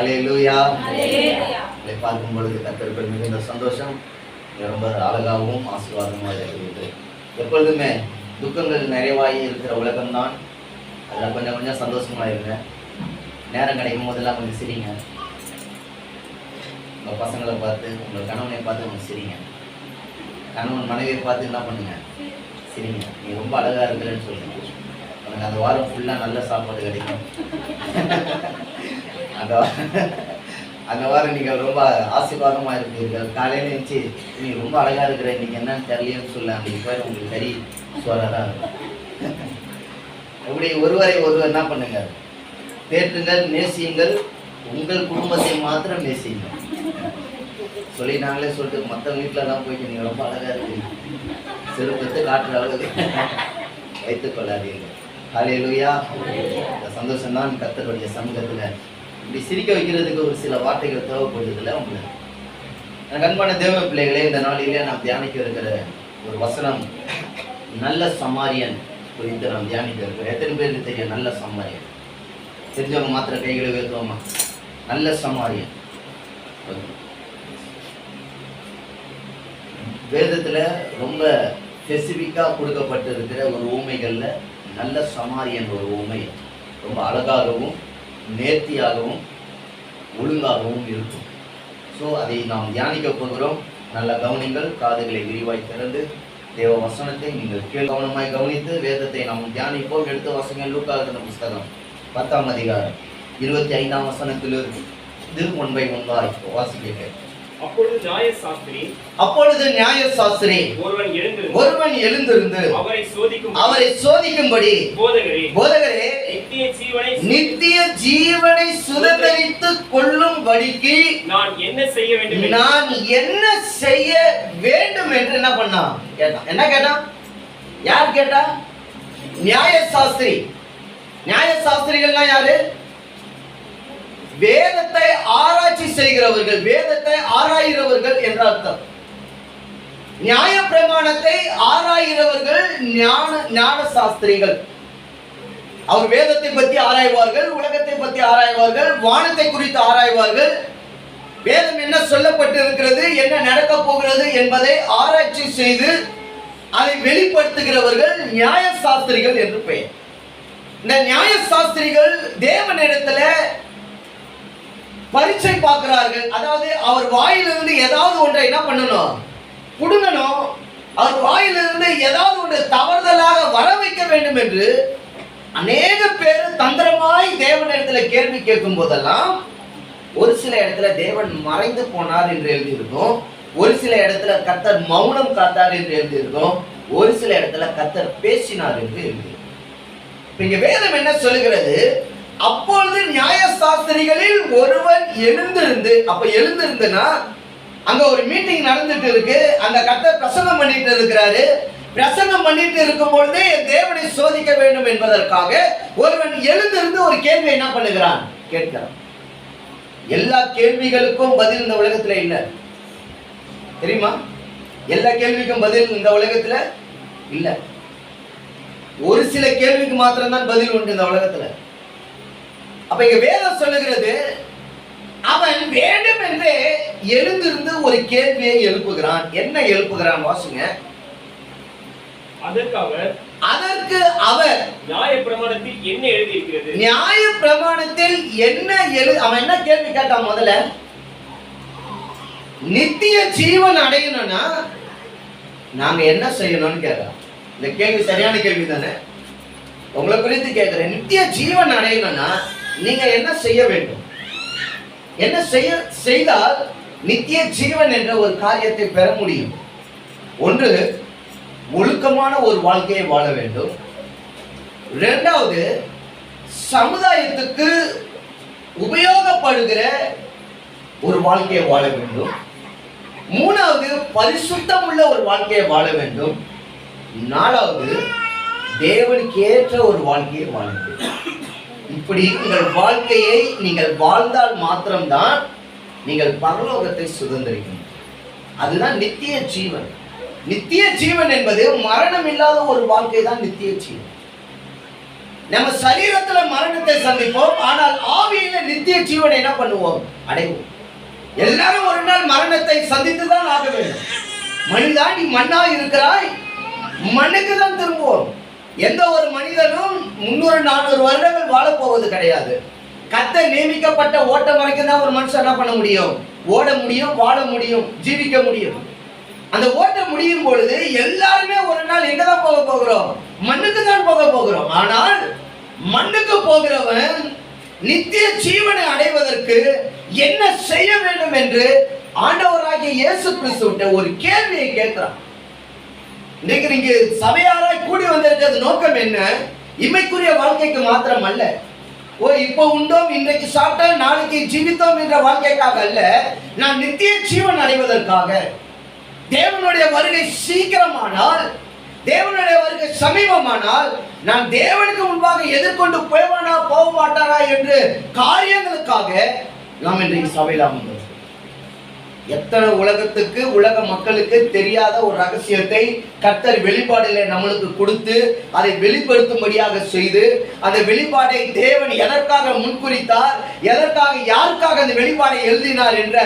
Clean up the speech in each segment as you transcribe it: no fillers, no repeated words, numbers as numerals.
ஹல்லேலூயா. இதை பார்க்கும் பொழுது கர்த்தருக்குள் மிகுந்த சந்தோஷம். ரொம்ப அழகாகவும் ஆசீர்வாதமாக இருக்கிறது. எப்பொழுதுமே துக்கங்கள் நிறைவாகி இருக்கிற உலகம்தான். அதில் கொஞ்சம் கொஞ்சம் சந்தோஷமாக இருங்க. நேரம் கிடைக்கும் போதெல்லாம் கொஞ்சம் சிரிங்க. உங்கள் பசங்களை பார்த்து, உங்கள் கணவனை பார்த்து கொஞ்சம் சிரிங்க. கணவன் மனைவியை பார்த்து என்ன பண்ணுங்க, சிரிங்க. நீ ரொம்ப அழகாக இருக்கிறேன்னு சொல்லுங்க. உனக்கு அந்த வாரம் ஃபுல்லாக நல்ல சாப்பாடு கிடைக்கும். அந்த வாரம் நீங்கள் ரொம்ப ஆசீர்வாதமாக இருப்பீர்கள். காலையில் நினச்சி நீ ரொம்ப அழகாக இருக்கிற, இன்றைக்கி என்னன்னு தெரியலன்னு சொல்ல, அன்றைக்கி போய் உங்களுக்கு கறி சோறாக தான் இருக்கும். இப்படி ஒருவரை ஒருவர் என்ன பண்ணுங்க, தேற்றுங்கள், நேசியுங்கள், உங்கள் குடும்பத்தை மாத்திரம் நேசியுங்கள். சொல்லி நாங்களே சொல்லிட்டு மற்ற வீட்டில் தான் போயிட்டு நீங்கள் ரொம்ப அழகாக இருக்கீங்க செலுத்து காட்டுற அளவுக்கு வைத்துக் கொள்ளாதீர்கள். ஹல்லேலூயா. இந்த சந்தோஷம் தான் கர்த்தருடைய சமூகத்தில் இப்படி சிரிக்க வைக்கிறதுக்கு ஒரு சில வார்த்தைகள் தேவைப்படுறதில்ல. உங்களுக்கு எனக்கு அன்பான தேவ பிள்ளைகளே, இந்த நாளிலே நாம் தியானிக்க இருக்கிற ஒரு வசனம் நல்ல சமாரியன் குறித்து நாம் தியானிக்க இருக்கிறோம். எத்தனை பேருக்கு தெரியும் நல்ல சமாரியன்? தெரிஞ்சவங்க மாத்திர கைகளை உயர்த்துவோமா? நல்ல சமாரியன் வேதத்தில் ரொம்ப ஸ்பெசிஃபிக்காக கொடுக்கப்பட்டிருக்கிற ஒரு ஊமைகளில் நல்ல சமாரியன் ஒரு ஊமை ரொம்ப அழகாகவும் நேர்த்தியாகவும் ஒழுங்காகவும் இருக்கும். ஸோ அதை நாம் தியானிக்க போகிறோம். நல்ல கவனிங்கள், காதுகளை விரிவாய் திறந்து தேவ வசனத்தை நீங்கள் கவனமாய் கவனித்து வேதத்தை நாம் தியானிப்போம். எடுத்து வசனம் லூக்கா எழுதின புஸ்தகம் 10ஆம் அதிகாரம் 25ஆம் வசனத்திலிருந்து 1 by 1 வாசிக்க. அப்பொழுது நியாயசாஸ்திரி ஒருவன் எழுந்திருந்து அவரை சோதிக்கும்படி, போதகரே, நித்திய ஜீவனை சுதந்தரித்துக் கொள்ளும்படிக்கு நான் என்ன செய்ய வேண்டும் என்று என்ன பண்ணான் கேட்டான். என்ன கேட்டான்? யார் கேட்டா? நியாயசாஸ்திரி. நியாயசாஸ்திரிகள்னா யாரு? வேதத்தை ஆராய்ச்சி செய்கிறவர்கள், வேதத்தை ஆராய்கிறவர்கள் என்ற அர்த்தம். நியாய பிரமாணத்தை ஆராய்கிறவர்கள் ஞான சாஸ்திரிகள். அவர் வேதத்தை பற்றி ஆராய்வார்கள், உலகத்தை பற்றி ஆராய்வார்கள், வானத்தை குறித்து ஆராய்வார்கள். வேதம் என்ன சொல்லப்பட்டு இருக்கிறது, என்ன நடக்க போகிறது என்பதை ஆராய்ச்சி செய்து அதை வெளிப்படுத்துகிறவர்கள் நியாய சாஸ்திரிகள் என்று பெயர். இந்த நியாய சாஸ்திரிகள் தேவனிடத்துல பரீட்சை பார்க்கிறார்கள். அதாவது அவர் வாயிலிருந்து ஏதாவது ஒன்றை என்ன பண்ணணும், புடுங்கணும். அவர் வாயிலிருந்து ஏதாவது ஒன்று தவறுதலாக வர வைக்க வேண்டும் என்று அநேக பேர் தந்திரமாய் தேவனிடத்துல கேள்வி கேட்கும் போதெல்லாம் ஒரு சில இடத்துல தேவன் மறைந்து போனார் என்று எழுதியிருக்கும், ஒரு சில இடத்துல கர்த்தர் மௌனம் காத்தார் என்று எழுதியிருக்கும், ஒரு சில இடத்துல கர்த்தர் பேசினார் என்று எழுதியிருக்கும். இங்க வேதம் என்ன சொல்லுகிறது? அப்பொழுது நியாயசாஸ்திரிகளில் ஒருவன் எழுந்திருந்து, அப்ப எழுந்திருந்துன்னா அங்க ஒரு மீட்டிங் நடந்துட்டு இருக்கு, அந்த கர்த்தர் பிரசங்கம் பண்ணிட்டு இருக்கிறாரு. பிரசங்கம் பண்ணிட்டு இருக்கும் பொழுது தேவனை சோதிக்க வேண்டும் என்பதற்காக ஒருவன் எழுந்திருந்து ஒரு கேள்வி என்ன பண்ணுகிறான், கேட்கிறான். எல்லா கேள்விகளுக்கும் பதில் இந்த உலகத்துல இல்ல, தெரியுமா? எல்லா கேள்விக்கும் பதில் இந்த உலகத்துல இல்ல. ஒரு சில கேள்விக்கு மாத்திரம்தான் பதில் உண்டு இந்த உலகத்துல. அப்ப இங்க வேதம் சொல்லுகிறது, அவன் வேண்டும் என்றே எழுந்திருந்து ஒரு கேள்வியை எழுப்புகிறான். என்ன எழுப்புகிறான் வாசிங்க. அதற்கு அவர் நியாய பிரமாணத்தில் என்ன எழுதியிருக்கிறது, நியாய பிரமாணத்தில் என்ன அவன் என்ன கேள்வி கேட்டான்? முதல்ல நித்திய ஜீவன் அடையணும்னா நாங்க என்ன செய்யணும்னு கேட்கலாம். இந்த கேள்வி சரியான கேள்வி தானே? உங்களை குறித்து கேட்கிறேன். நித்திய ஜீவன் அடையணும்னா நீங்க என்ன செய்ய வேண்டும்? என்ன செய்தால் நித்திய ஜீவன் என்ற ஒரு காரியத்தை பெற முடியும்? ஒன்று, ஒழுக்கமான ஒரு வாழ்க்கையை வாழ வேண்டும். இரண்டாவது, சமுதாயத்துக்கு உபயோகப்படுகிற ஒரு வாழ்க்கையை வாழ வேண்டும். மூணாவது, பரிசுத்தம் உள்ள ஒரு வாழ்க்கையை வாழ வேண்டும். நாலாவது, தேவனுக்கு ஏற்ற ஒரு வாழ்க்கையை வாழ வேண்டும். இப்படி உங்கள் வாழ்க்கையை நீங்கள் வாழ்ந்தால் மாத்திரம்தான் நீங்கள் பரலோகத்தை சுதந்திரிக்கணும். அதுதான் நித்திய ஜீவன். நித்திய ஜீவன் என்பது மரணம் இல்லாத ஒரு வாழ்க்கை தான் நித்திய ஜீவன். நம்ம சரீரத்துல மரணத்தை சந்திப்போம், ஆனால் ஆவியில நித்திய ஜீவனை என்ன பண்ணுவோம்? அடைவோம். எல்லாரும் ஒரு நாள் மரணத்தை சந்தித்து தான் ஆக வேண்டும். மனிதா, நீ மண்ணா இருக்கிறாய், மண்ணுக்கு தான் திரும்புவோம். எந்த ஒரு மனிதனும் 300-400 வருடங்கள் வாழப் போவது கிடையாது. கர்த்தர் நியமிக்கப்பட்ட ஓட்டம் வரைக்கும் தான் ஒரு மனுஷன் என்ன பண்ண முடியும்? ஓட முடியும், வாழ முடியும், ஜீவிக்க முடியும். அந்த ஓட்டம் முடியும் பொழுது எல்லாருமே ஒரு நாள் எங்க தான் போக போகிறோம்? மண்ணுக்கு தான் போக போகிறோம். ஆனால் மண்ணுக்கு போகிறவன் நித்திய ஜீவனை அடைவதற்கு என்ன செய்ய வேண்டும் என்று ஆண்டவராகிய இயேசு கிறிஸ்துவிட்ட ஒரு கேள்வியை கேட்கிறான். இன்னைக்கு நீங்க சபையாராய் கூடி வந்திருக்கிறது நோக்கம் என்ன? இமைக்குரிய வாழ்க்கைக்கு மாத்திரம் அல்ல. இப்போ உண்டோம், இன்றைக்கு சாப்பிட்டோம், நாளைக்கு ஜீவித்தோம் என்ற வாழ்க்கைக்காக அல்ல. நான் நித்திய ஜீவன் அடைவதற்காக. தேவனுடைய வருகை சீக்கிரமானால், தேவனுடைய வருகை சமீபமானால், நான் தேவனுக்கு முன்பாக எதிர்கொண்டு போவானா போக மாட்டாரா என்று காரியங்களுக்காக நாம் இன்றைக்கு சபையில் அமர்ந்தோம். எத்தனை உலகத்துக்கு, உலக மக்களுக்கு தெரியாத ஒரு ரகசியத்தை கர்த்தர் வெளிப்பாடிலே நம்மளுக்கு கொடுத்து அதை வெளிப்படுத்தும்படியாக செய்து, அந்த வெளிப்பாடை தேவன் எதற்காக முன்குறித்தார், எதற்காக, யாருக்காக அந்த வெளிப்பாடை எழுதினார் என்ற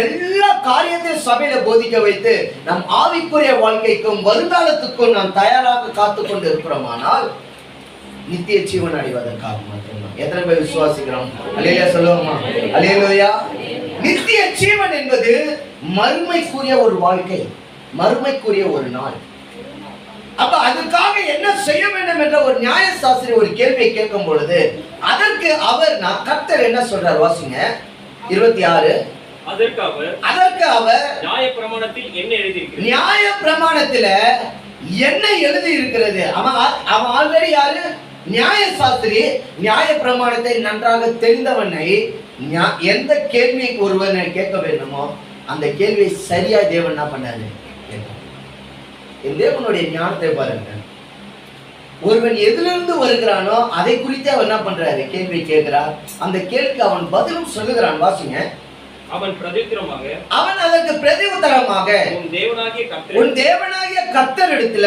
எல்லா காரியத்தையும் சபையில போதிக்க வைத்து நம் ஆவிக்குரிய வாழ்க்கைக்கும் வருங்காலத்துக்கும் நாம் தயாராக காத்து கொண்டு இருக்கிறோமானால் நித்திய ஜீவன் அடைவதற்காக மட்டும்தான். எத்தனை பேர் விசுவாசிக்கிறோம்? அல்லேலூயா சொல்லுவோமா? அல்லேலூயா. நித்திய ஜீவன் என்பது மறுமைக்குரிய ஒரு வாழ்க்கை, மறுமைக்குரிய ஒரு நாள். அப்ப அதுக்காக என்ன செய்ய வேண்டும் என்ற ஒரு நியாயசாஸ்திரி ஒரு கேள்வியை கேட்கும் பொழுது அதற்கு அவர், நான் கர்த்தர் என்ன சொல்றார் வாசிங்க 26. அதற்கு அவர் நியாயப்பிரமாணத்தில் என்ன எழுதியிருக்கிறது? நியாயப்பிரமாணத்துல என்ன எழுதி இருக்கிறது? அவன் ஆல்ரெடி யாரு? நியாயசாஸ்திரி. நியாயப்பிரமாணத்தை நன்றாக தெரிந்தவனை எந்த கேள்விக்கு ஒருவனை கேட்க வேண்டுமோ அந்த கேள்வியை சரியா தேவன் என்ன பண்ணாரு? தேவனுடைய ஞானத்தை பாருங்க. ஒருவன் எதிலிருந்து வருகிறானோ அதை குறித்து அவன் என்ன பண்றாரு? கேள்வி கேட்கிறார். அந்த கேள்விக்கு அவன் பதிலும் சொல்லுகிறான். வாசிங்க. அவன் அதற்கு பிரதியுத்தரமாக உன் தேவனாகிய கர்த்தரிடத்துல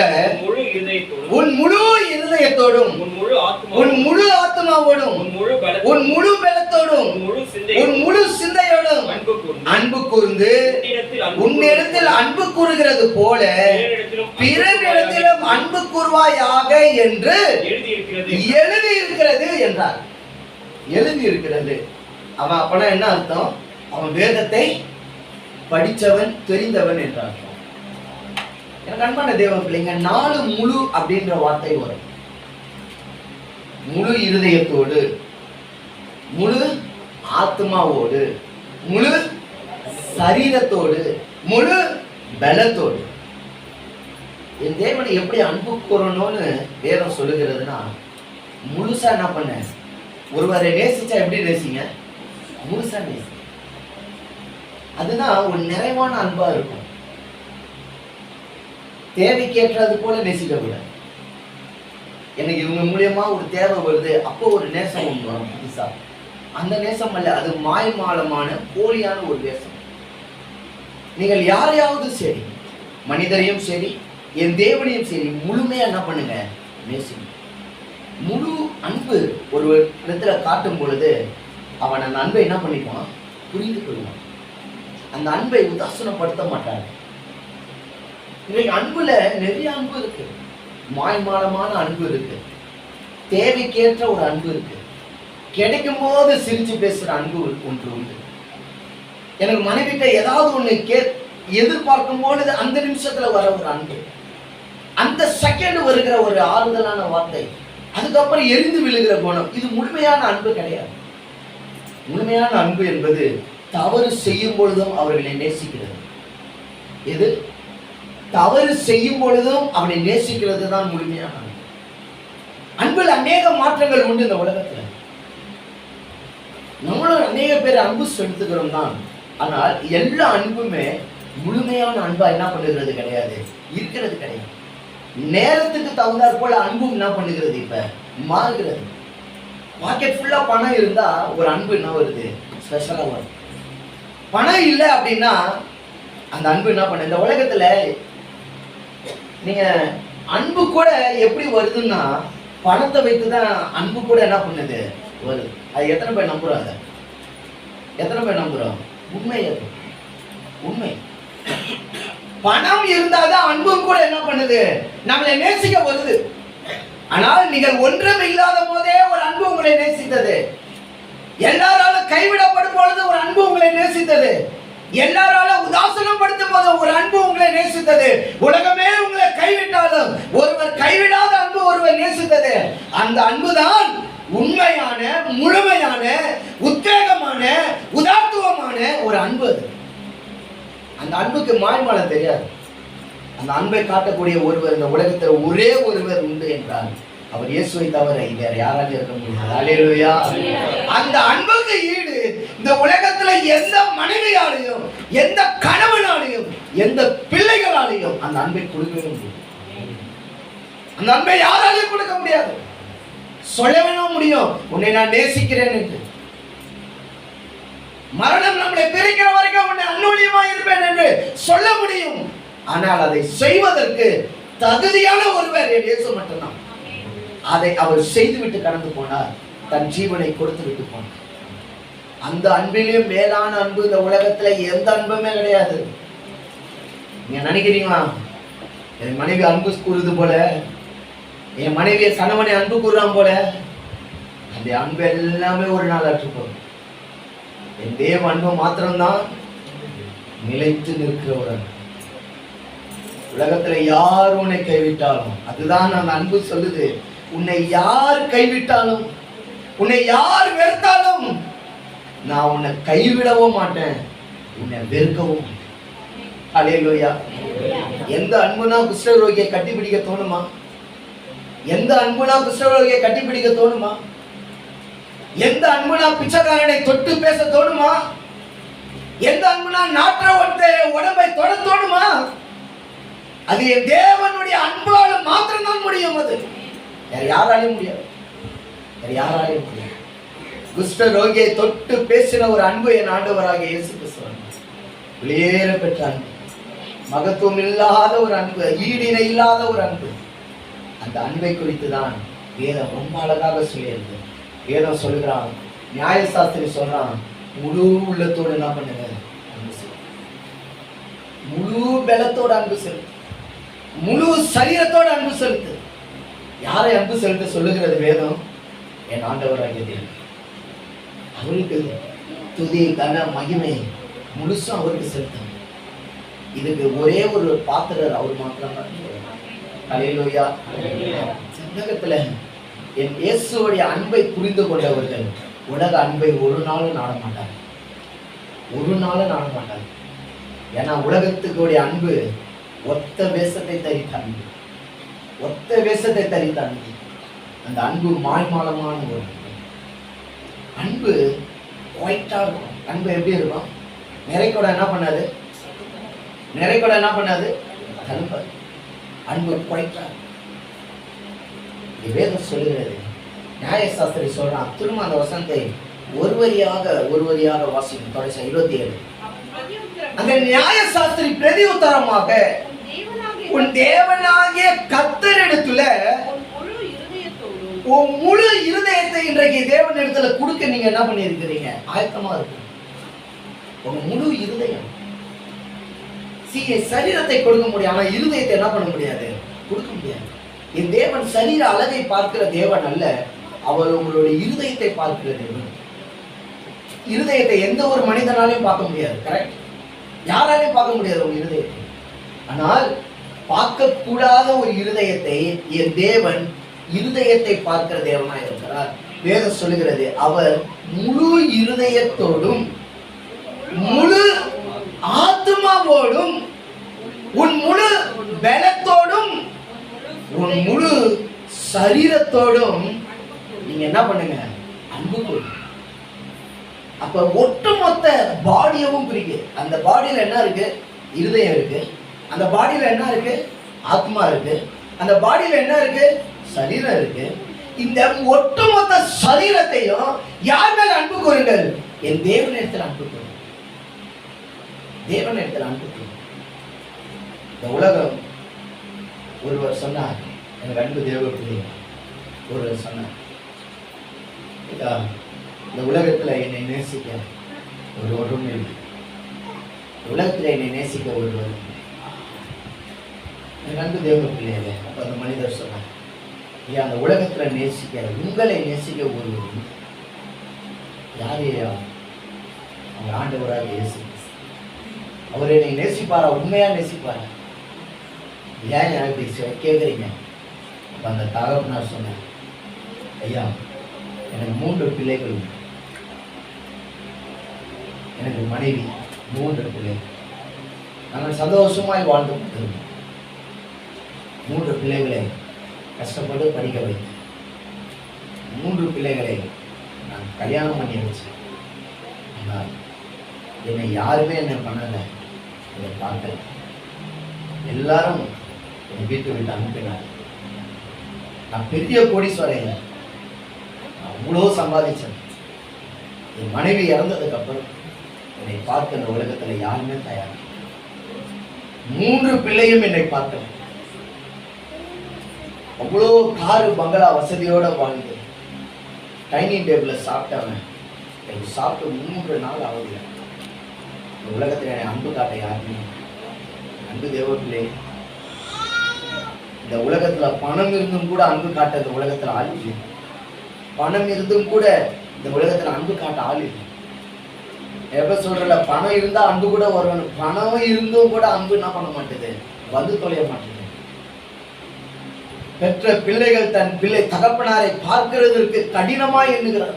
உன் முழு இருதயத்தோடும், உன் முழு ஆத்மாவோடும், உன் முழு பலத்தோடும், உன் முழு சிந்தையோடும் அன்பு கூர்ந்து உன்னிடத்தில் அன்பு கூறுகிறது போல பிறரிடத்திலும் அன்பு கூர்வாயாக என்று எழுதி இருக்கிறது என்றார். எழுதி இருக்கிறது. அவன் அப்பனா என்ன அர்த்தம்? அவன் வேதத்தை படித்தவன், தெரிந்தவன் என்ற அர்த்தம். எனக்கு அன்பான தேவ பிள்ளைங்க, 4 முழு அப்படின்ற வார்த்தை வரும். முழு இருதயத்தோடு, முழு ஆத்மாவோடு, முழு சரீரத்தோடு, முழு பலத்தோடு. என் தேவனை எப்படி அன்பு கூறணும்னு வேதம் சொல்லுகிறதுனா, முழுசா என்ன பண்ண? ஒருவரை நேசிச்சா எப்படி நேசிங்க? முழுசா நேசி. அதுதான் ஒரு நிறைவான அன்பா இருக்கும். தேவைக்கேற்றது போல நேசிக்க கூடாது. எனக்கு இவங்க மூலியமா ஒரு தேவை வருது, அப்போ ஒரு நேசம் ஒன்று வரும் புதுசா. அந்த நேசம் அல்ல, அது மாய்மாலமான போலியான ஒரு நேசம். நீங்கள் யாரையாவது சரி, மனிதரையும் சரி, என் தேவனையும் சரி, முழுமையா என்ன பண்ணுங்க? நேசிங்க. முழு அன்பு ஒரு இடத்துல காட்டும் பொழுது அவன் அந்த அன்பை என்ன பண்ணிக்குவான்? புரிந்து கொள்வான். அந்த அன்பை உதாசனப்படுத்த மாட்டாங்க. இன்னைக்கு அன்புல நிறைய அன்பு இருக்கு. மாய்மாலமான அன்பு இருக்கு, தேவைக்கேற்ற ஒரு அன்பு இருக்கு, கிடைக்கும் போது சிரிச்சு பேசுற அன்பு ஒன்று உண்டு. எனக்கு மனைவிட்ட ஏதாவது ஒண்ணு எதிர்பார்க்கும் பொழுது அந்த நிமிஷத்துல வர ஒரு அன்பு, அந்த செகண்ட் வருகிற ஒரு ஆறுதலான வார்த்தை, அதுக்கப்புறம் எரிந்து விழுகிற குணம். இது முழுமையான அன்பு கிடையாது. முழுமையான அன்பு என்பது தவறு செய்யும் பொழுதும் அவர்களை நேசிக்கிறது. எது? தவறு செய்யும் பொழுதும் அவனை நேசிக்கிறது தான் முழுமையான அன்பு. அன்பில் அநேக மாற்றங்கள் உண்டு இந்த உலகத்துல. நம்மளும் அநேக பேர் அன்பு செலுத்துகிறோம் தான். ஆனால் எல்லா அன்புமே முழுமையான அன்பா என்ன பண்ணுகிறது கிடையாது, இருக்கிறது கிடையாது. நேரத்துக்கு தகுந்தாற் போல அன்பும் என்ன பண்ணுகிறது? இப்ப மாறுகிறது. பாக்கெட் ஃபுல்லா பணம் இருந்தா ஒரு அன்பு என்ன வருது? ஸ்பெஷலா வரும். பணம் இல்லை அப்படின்னா அந்த அன்பு என்ன பண்ண? இந்த உலகத்துல நீங்க அன்பு கூட எப்படி வருதுன்னா, பணத்தை வைத்து தான் அன்பு கூட என்ன பண்ணுது வருது. அது எத்தனை பேர் நம்புறாங்க? எத்தனை பேர் நம்புறோம்? உண்மை அது, உண்மை. பணம் இருந்தாதான் அன்பும் கூட என்ன பண்ணுது, நம்மளை நேசிக்க வருது. ஆனால் நீங்கள் ஒன்றும் இல்லாத போதே ஒரு அன்பு உங்களை நேசித்தது. எல்லாராலும் கைவிடப்படும் பொழுது ஒரு அன்பு உங்களை நேசித்தது. எல்லாராலும் உதாசனப்படுத்தும் போது ஒரு அன்பு உங்களை நேசித்தது. உலகமே உங்களை கைவிட்டாலும் ஒருவர் கைவிடாத அன்பு ஒருவர் நேசித்தது. அந்த அன்புதான் உண்மையான, முழுமையான, உத்வேகமான, உதார்த்துவமான ஒரு அன்பு. அது அந்த அன்புக்கு மாய்மாலம் தெரியாது. அந்த அன்பை காட்டக்கூடிய ஒருவர் இந்த உலகத்தில் ஒரே ஒருவர் உண்டு என்றால் அவர் இயேசுவை தவிர வேற யாராலும் இருக்க முடியாது. அல்லேலூயா. அந்த அன்புக்கு ஈடு இந்த உலகத்துல எந்த மனைவியாலையும், எந்த கணவனாலையும், எந்த பிள்ளைகளாலையும் அந்த அன்பை கொடுக்கவே முடியும். அந்த அன்பை யாராலையும் கொடுக்க முடியாது. சொல்ல வேணும் முடியும், உன்னை நான் நேசிக்கிறேன் என்று. மரணம் நம்மளை பிரிக்கிற வரைக்கும் உன்னை அந்நூலியமா இருப்பேன் என்று சொல்ல முடியும். ஆனால் அதை செய்வதற்கு தகுதியான ஒருவர் இயேசு மட்டும்தான். அதை அவர் செய்துவிட்டு கடந்து போனார். தன் ஜீவனை கொடுத்து விட்டு போனார். அந்த அன்பிலும் மேலான அன்பு இந்த உலகத்துல எந்த அன்புமே கிடையாது. நீங்க நினைக்கிறீங்களா என் மனைவி அன்பு கூறுது போல, என் மனைவிய கணவனை அன்பு கூறுறான் போல? அந்த அன்பு எல்லாமே ஒரு நாள் அற்றுப்போம். என் தேவ அன்பு மாத்திரம்தான் நிலைத்து நிற்கிற ஒரு அன்பு. உலகத்துல யார் உன்னை கைவிட்டாலும், அதுதான் அந்த அன்பு சொல்லுது, உன்னை யார் கைவிட்டாலும், உன்னை யார் வெறுத்தாலும் நான் உன்னை கைவிடவும் மாட்டேன், உன்னை வெறுக்கவும் மாட்டேன். அல்லேலூயா. எந்த அன்புனா குஷ்டரோகியை கட்டிப்பிடிக்க தோணுமா? எந்த அன்புனா குஷ்டரோகியை கட்டிப்பிடிக்க தோணுமா? எந்த அன்புனா பிச்சைக்காரனை தொட்டு பேச தோணுமா? எந்த அன்புனா நாற்றவத்தை உடம்பை தொட தோணுமா? அது என் தேவனுடைய அன்பால மாத்திரம்தான் முடியும். அது வேற யாராலையும் முடியாது. வேற யாராலையும் முடியாது. குஷ்ட ரோகியை தொட்டு பேசின ஒரு அன்பு என் ஆண்டவராகிய இயேசு கிறிஸ்து. வெளியேற பெற்ற அன்பு, மகத்துவம் இல்லாத ஒரு அன்பு, ஈடிணை இல்லாத ஒரு அன்பு. அந்த அன்பை குறித்து தான் வேதம் ரொம்ப அழகாக சொல்லியிருக்கு. வேதம் சொல்லுகிறான், நியாயசாஸ்திரி சொல்றான், முழு உள்ளத்தோடு என்ன பண்ணுங்க, அன்பு செலுத்து. முழு பலத்தோட அன்பு செலுத்து, முழு சரீரத்தோட அன்பு செலுத்து. யாரை அன்பு செலுத்த சொல்லுகிறது வேதம்? என் ஆண்டவராகிய தேவன். அவருக்கு துதி, கன, மகிமை முழுசும் அவருக்கு செலுத்தணும். இதுக்கு ஒரே ஒரு பாத்திரர் அவர் மாத்திரம் தான். அல்லேலூயா. உலகத்துல என் இயேசுவுடைய அன்பை புரிந்து கொண்டவர்கள் உலக அன்பை ஒரு நாளும் நாட மாட்டாங்க. ஒரு நாளும் நாட மாட்டாங்க. ஏன்னா உலகத்துக்குடைய அன்பு ஒத்த வேஷத்தை தரித்த அன்பு, ஒத்த வேஷத்தை தரித்த அன்பு. அந்த அன்பு மாய்மாலமான ஒரு அன்பு. ஒயிட்டா இருக்கும். அன்பு எப்படி இருக்கும்? நிறைக்கூட என்ன பண்ணாது? நிறைக்கூட என்ன பண்ணாது? தடுப்பாது. அன்பு ஒயிட்டா. வேதம் சொல்லுகிறது, நியாயசாஸ்திரி சொல்றான், திரும்ப அந்த வசனத்தை ஒரு வரியாக வாசிக்கும். தொடர்ச்சி 27. அந்த நியாயசாஸ்திரி பிரதி உத்தரமாக, உன் தேவனாகிய கர்த்தரிடத்துல உன் முழு இருதயத்தை இன்றைக்கு தேவன் இடத்துல கொடுக்க நீங்க என்ன பண்ணிருக்கிறீங்க? ஆயத்தமா இருக்கு. உங்க முழு இருதயம். சரீரத்தை கொடுக்க முடியும், ஆனா இருதயத்தை என்ன பண்ண முடியாது? கொடுக்க முடியாது. என் தேவன் சரீர அழகை பார்க்கிற தேவன் அல்ல, அவர் உங்களுடைய இருதயத்தை பார்க்கிற தேவன். இருதயத்தை எந்த ஒரு மனிதனாலையும் பார்க்க முடியாது. கரெக்ட்? யாராலையும் பார்க்க முடியாது உங்க இருதயத்தை. ஆனால் பார்க்க கூடாத ஒரு இருதயத்தை என் தேவன் இருதயத்தை பார்க்கிற தேவனா இருக்கிறார். வேதம் சொல்லுகிறது, அவர் முழு இருதயத்தோடும் முழு ஆத்மாவோடும் உன் முழு பலத்தோடும் உன் முழு சரீரத்தோடும் நீங்க என்ன பண்ணுங்க? அன்பு கொள்ளுங்க. அப்ப ஒட்டுமொத்த பாடியவும் பிரிக்கு. அந்த பாடியில என்ன இருக்கு? இருதயம் இருக்கு. அந்த பாடியில என்ன இருக்கு? ஆத்மா இருக்கு. அந்த பாடியில என்ன இருக்கு? சரீரம் இருக்கு. இந்த ஒட்டுமொத்த சரீரத்தையும் யார் மேல அன்பு கூறுங்கள்? என் தேவனிடத்தில் அன்பு கூறுங்கள். தேவனிடத்தில் அன்பு கூறுங்கள். இந்த உலகம் ஒருவர் சொன்னார், எனக்கு அன்பு தேவ பிள்ளைங்க. ஒரு சொன்னார், இந்த உலகத்துல என்னை நேசிக்க ஒருவரும் இல்லை, உலகத்துல என்னை நேசிக்க ஒருவர். அன்பு தேவ பிள்ளைகளே, அப்ப அந்த மனிதர் சொன்னார், ஐயா அந்த உலகத்துல நேசிக்க உங்களை நேசிக்க ஒருவர் யாரையா? அவர் ஆண்டவராக இயேசு. அவர் என்னை நேசிப்பாரா? உண்மையா நேசிப்பாரா? ஏன் எனக்கு கேட்குறீங்க? அப்ப அந்த தகவல் சொன்னேன், ஐயா எனக்கு 3 பிள்ளைகள், எனக்கு மனைவி, 3 பிள்ளைகள். நாங்கள் சந்தோஷமாய் வாழ்ந்து கொண்டிருந்தோம். 3 பிள்ளைகளை கஷ்டப்பட்டு படிக்க வைத்தேன். 3 பிள்ளைகளை நான் கல்யாணம் பண்ணி வச்சேன். ஆனால் என்னை யாருமே என்ன பண்ணலை, இதை பார்க்கல. எல்லாரும் என் வீட்டு விட்டு அனுப்பினார். நான் பெரிய கோடீஸ்வரன், அவ்வளோ சம்பாதிச்சேன். என் மனைவி இறந்ததுக்கு அப்புறம் என்னை பார்க்க இந்த உலகத்துல யாருமே தயார். 3 பிள்ளையும் என்னை பார்க்கல. அவ்வளோ காரு பங்களா வசதியோட வாழ்ந்து டைனிங் டேபிள்ல சாப்பிட்டவன் எனக்கு சாப்பிட்டு 3 நாள் ஆகுது. இந்த உலகத்துல என்னை அன்பு காட்ட யாருமே. அன்பு தேவ பிள்ளை, இந்த உலகத்துல பணம் இருந்தும் கூட அன்பு காட்ட இந்த உலகத்துல ஆள் இல்லை. பணம் இருந்தும் கூட இந்த உலகத்துல அன்பு காட்ட ஆள் இல்லை. எப்ப சொல்றல, பணம் இருந்தா அன்பு கூட வரணும். பணம் இருந்தும் கூட அன்பு என்ன பண்ண மாட்டேது, வந்து தொலைய மாட்டேது. பெற்ற பிள்ளைகள் தன் பிள்ளை தகப்பனாரை பார்க்கிறதற்கு கடினமாய் எண்ணுகிறார்.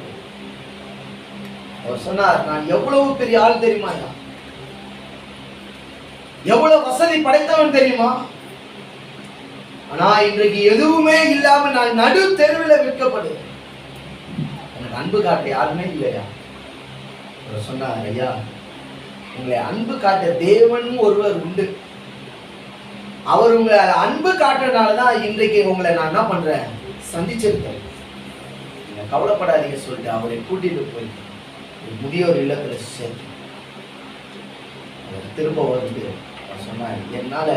அவர் சொன்னார், நான் எவ்வளவு பெரிய ஆள் தெரியுமா, எவ்வளவு வசதி படைத்தவன் தெரியுமா, ஆனா இன்றைக்கு எதுவுமே இல்லாம நான் நடு தெருவில் விற்கப்படுவேன். எனக்கு அன்பு காட்ட யாருமே இல்லையா? அவர் சொன்னார், ஐயா உங்களை அன்பு காட்ட தேவன் ஒருவர் உண்டு. அவர் உங்களை அன்பு காட்டுறதுனாலதான் இன்றைக்கு உங்களை நான் என்ன பண்றேன், சந்திச்சிருக்கேன். நீங்க கவலைப்படாதீங்க சொல்லிட்டு அவரை கூட்டிட்டு போய் முதியோர் இல்லத்துல சேர்த்து திரும்ப வந்து அவர் சொன்னார், என்னால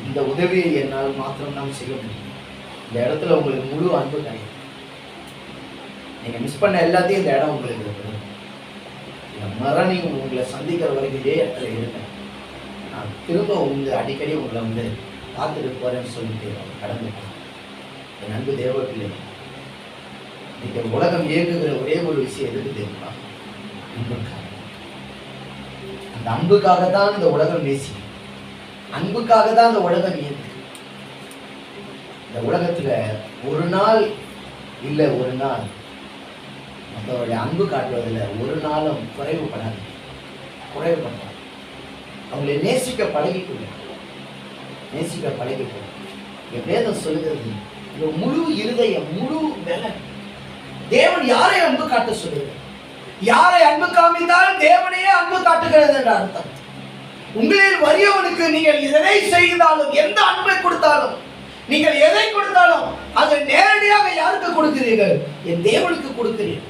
இந்த உதவியை என்னால் மாத்திரம்தான் செய்ய முடியும். இந்த இடத்துல உங்களுக்கு முழு அன்பு கிடைக்கும். நீங்க மிஸ் பண்ண எல்லாத்தையும் இந்த இடம் உங்களுக்கு இருக்கு. இந்த மரணி உங்களை சந்திக்கிற வரைக்கும் இதே இடத்துல இருக்கேன். நான் திரும்ப அடிக்கடி உங்களை வந்து பார்த்துட்டு போறேன்னு சொல்லிட்டு கடந்துட்டேன். என் அன்பு தேவ பிள்ளை, இந்த உலகம் இயக்குகிற ஒரே ஒரு விஷயம் எதுக்கு தெரியுமா? அன்புக்காக. அந்த அன்புக்காக தான் இந்த உலகம் நேசி, அன்புக்காக தான் இந்த உலகம் இயக்கு. இந்த உலகத்துல ஒரு நாள் இல்லை ஒரு நாள் மற்றவருடைய அன்பு காட்டுவதில் ஒரு நாளும் குறைவுபடாது. அவங்களை நேசிக்க பழகிக்கொள்ள, நேசிக்க பழகிக்கொள்ள. வேதம் சொல்லுகிறது, முழு இருதயம், முழு பலன். தேவன் யாரை அன்பு காட்ட சொல்லுகிறது? யாரை அன்பு காமித்தால் தேவனையே அன்பு காட்டுகிறது என்ற அர்த்தம். உங்களில் வறியவனுக்கு நீங்கள் எதை செய்தாலும், எந்த அன்பை கொடுத்தாலும், நீங்கள் எதை கொடுத்தாலும் அதை நேரடியாக யாருக்கு கொடுக்கிறீர்கள்? என் தேவனுக்கு கொடுக்கிறீர்கள்.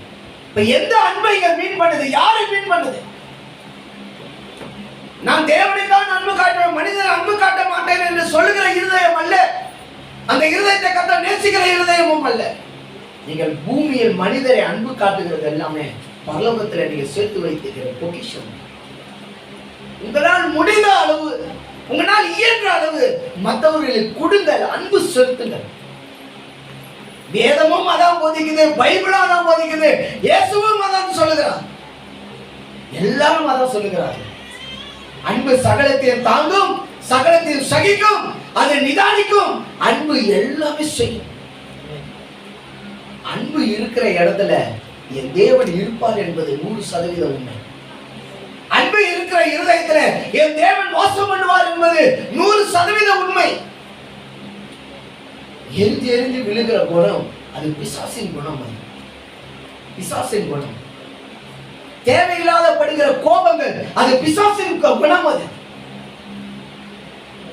இப்ப எந்த அன்பை மீன் பண்ணுது? யாரை மீன் பண்ணுது? நான் தேவனுக்காக அன்பு காட்டுவேன், மனிதன் அன்பு காட்ட மாட்டேன் என்று சொல்லுகிற இருதயம் அல்ல. அந்த இருதயத்தை கத்த நேசிக்கிற இருதயமும் அல்ல. நீங்கள் பூமியில் மனிதரை அன்பு காட்டுகிறது எல்லாமே பரலோகத்தில் நீங்க சேர்த்து வைத்திருக்கிற பொக்கிஷம். உங்களால் முடிந்த அளவு, உங்களால் இயன்ற அளவு மற்றவர்களுக்கு கொடுங்கள், அன்பு செலுத்துங்கள். வேதமும் அதான் போதிக்குது, பைபிளும் அதான் போதிக்குது, இயேசுவும் அதான் சொல்லுகிறார், எல்லாரும் அதான் சொல்லுகிறார். அன்பு சகலத்தையும் தாங்கும், சகலத்தையும் சகிக்கும், அதை நிதானிக்கும். அன்பு எல்லாமே செய்யும். அன்பு இருக்கிற இடத்துல என் தேவன் இருப்பார் என்பது 100% உண்மை. அன்பு இருக்கிற இருதயத்துல என் தேவன் வாசம் பண்ணுவார் என்பது 100% உண்மை. எரிந்து எரிந்து விழுகிற குணம் அது பிசாசின் குணம். அது பிசாசின் குணம். தேவையில்லாத படுகிற கோபங்கள் அது பிசாசின் குணம். அது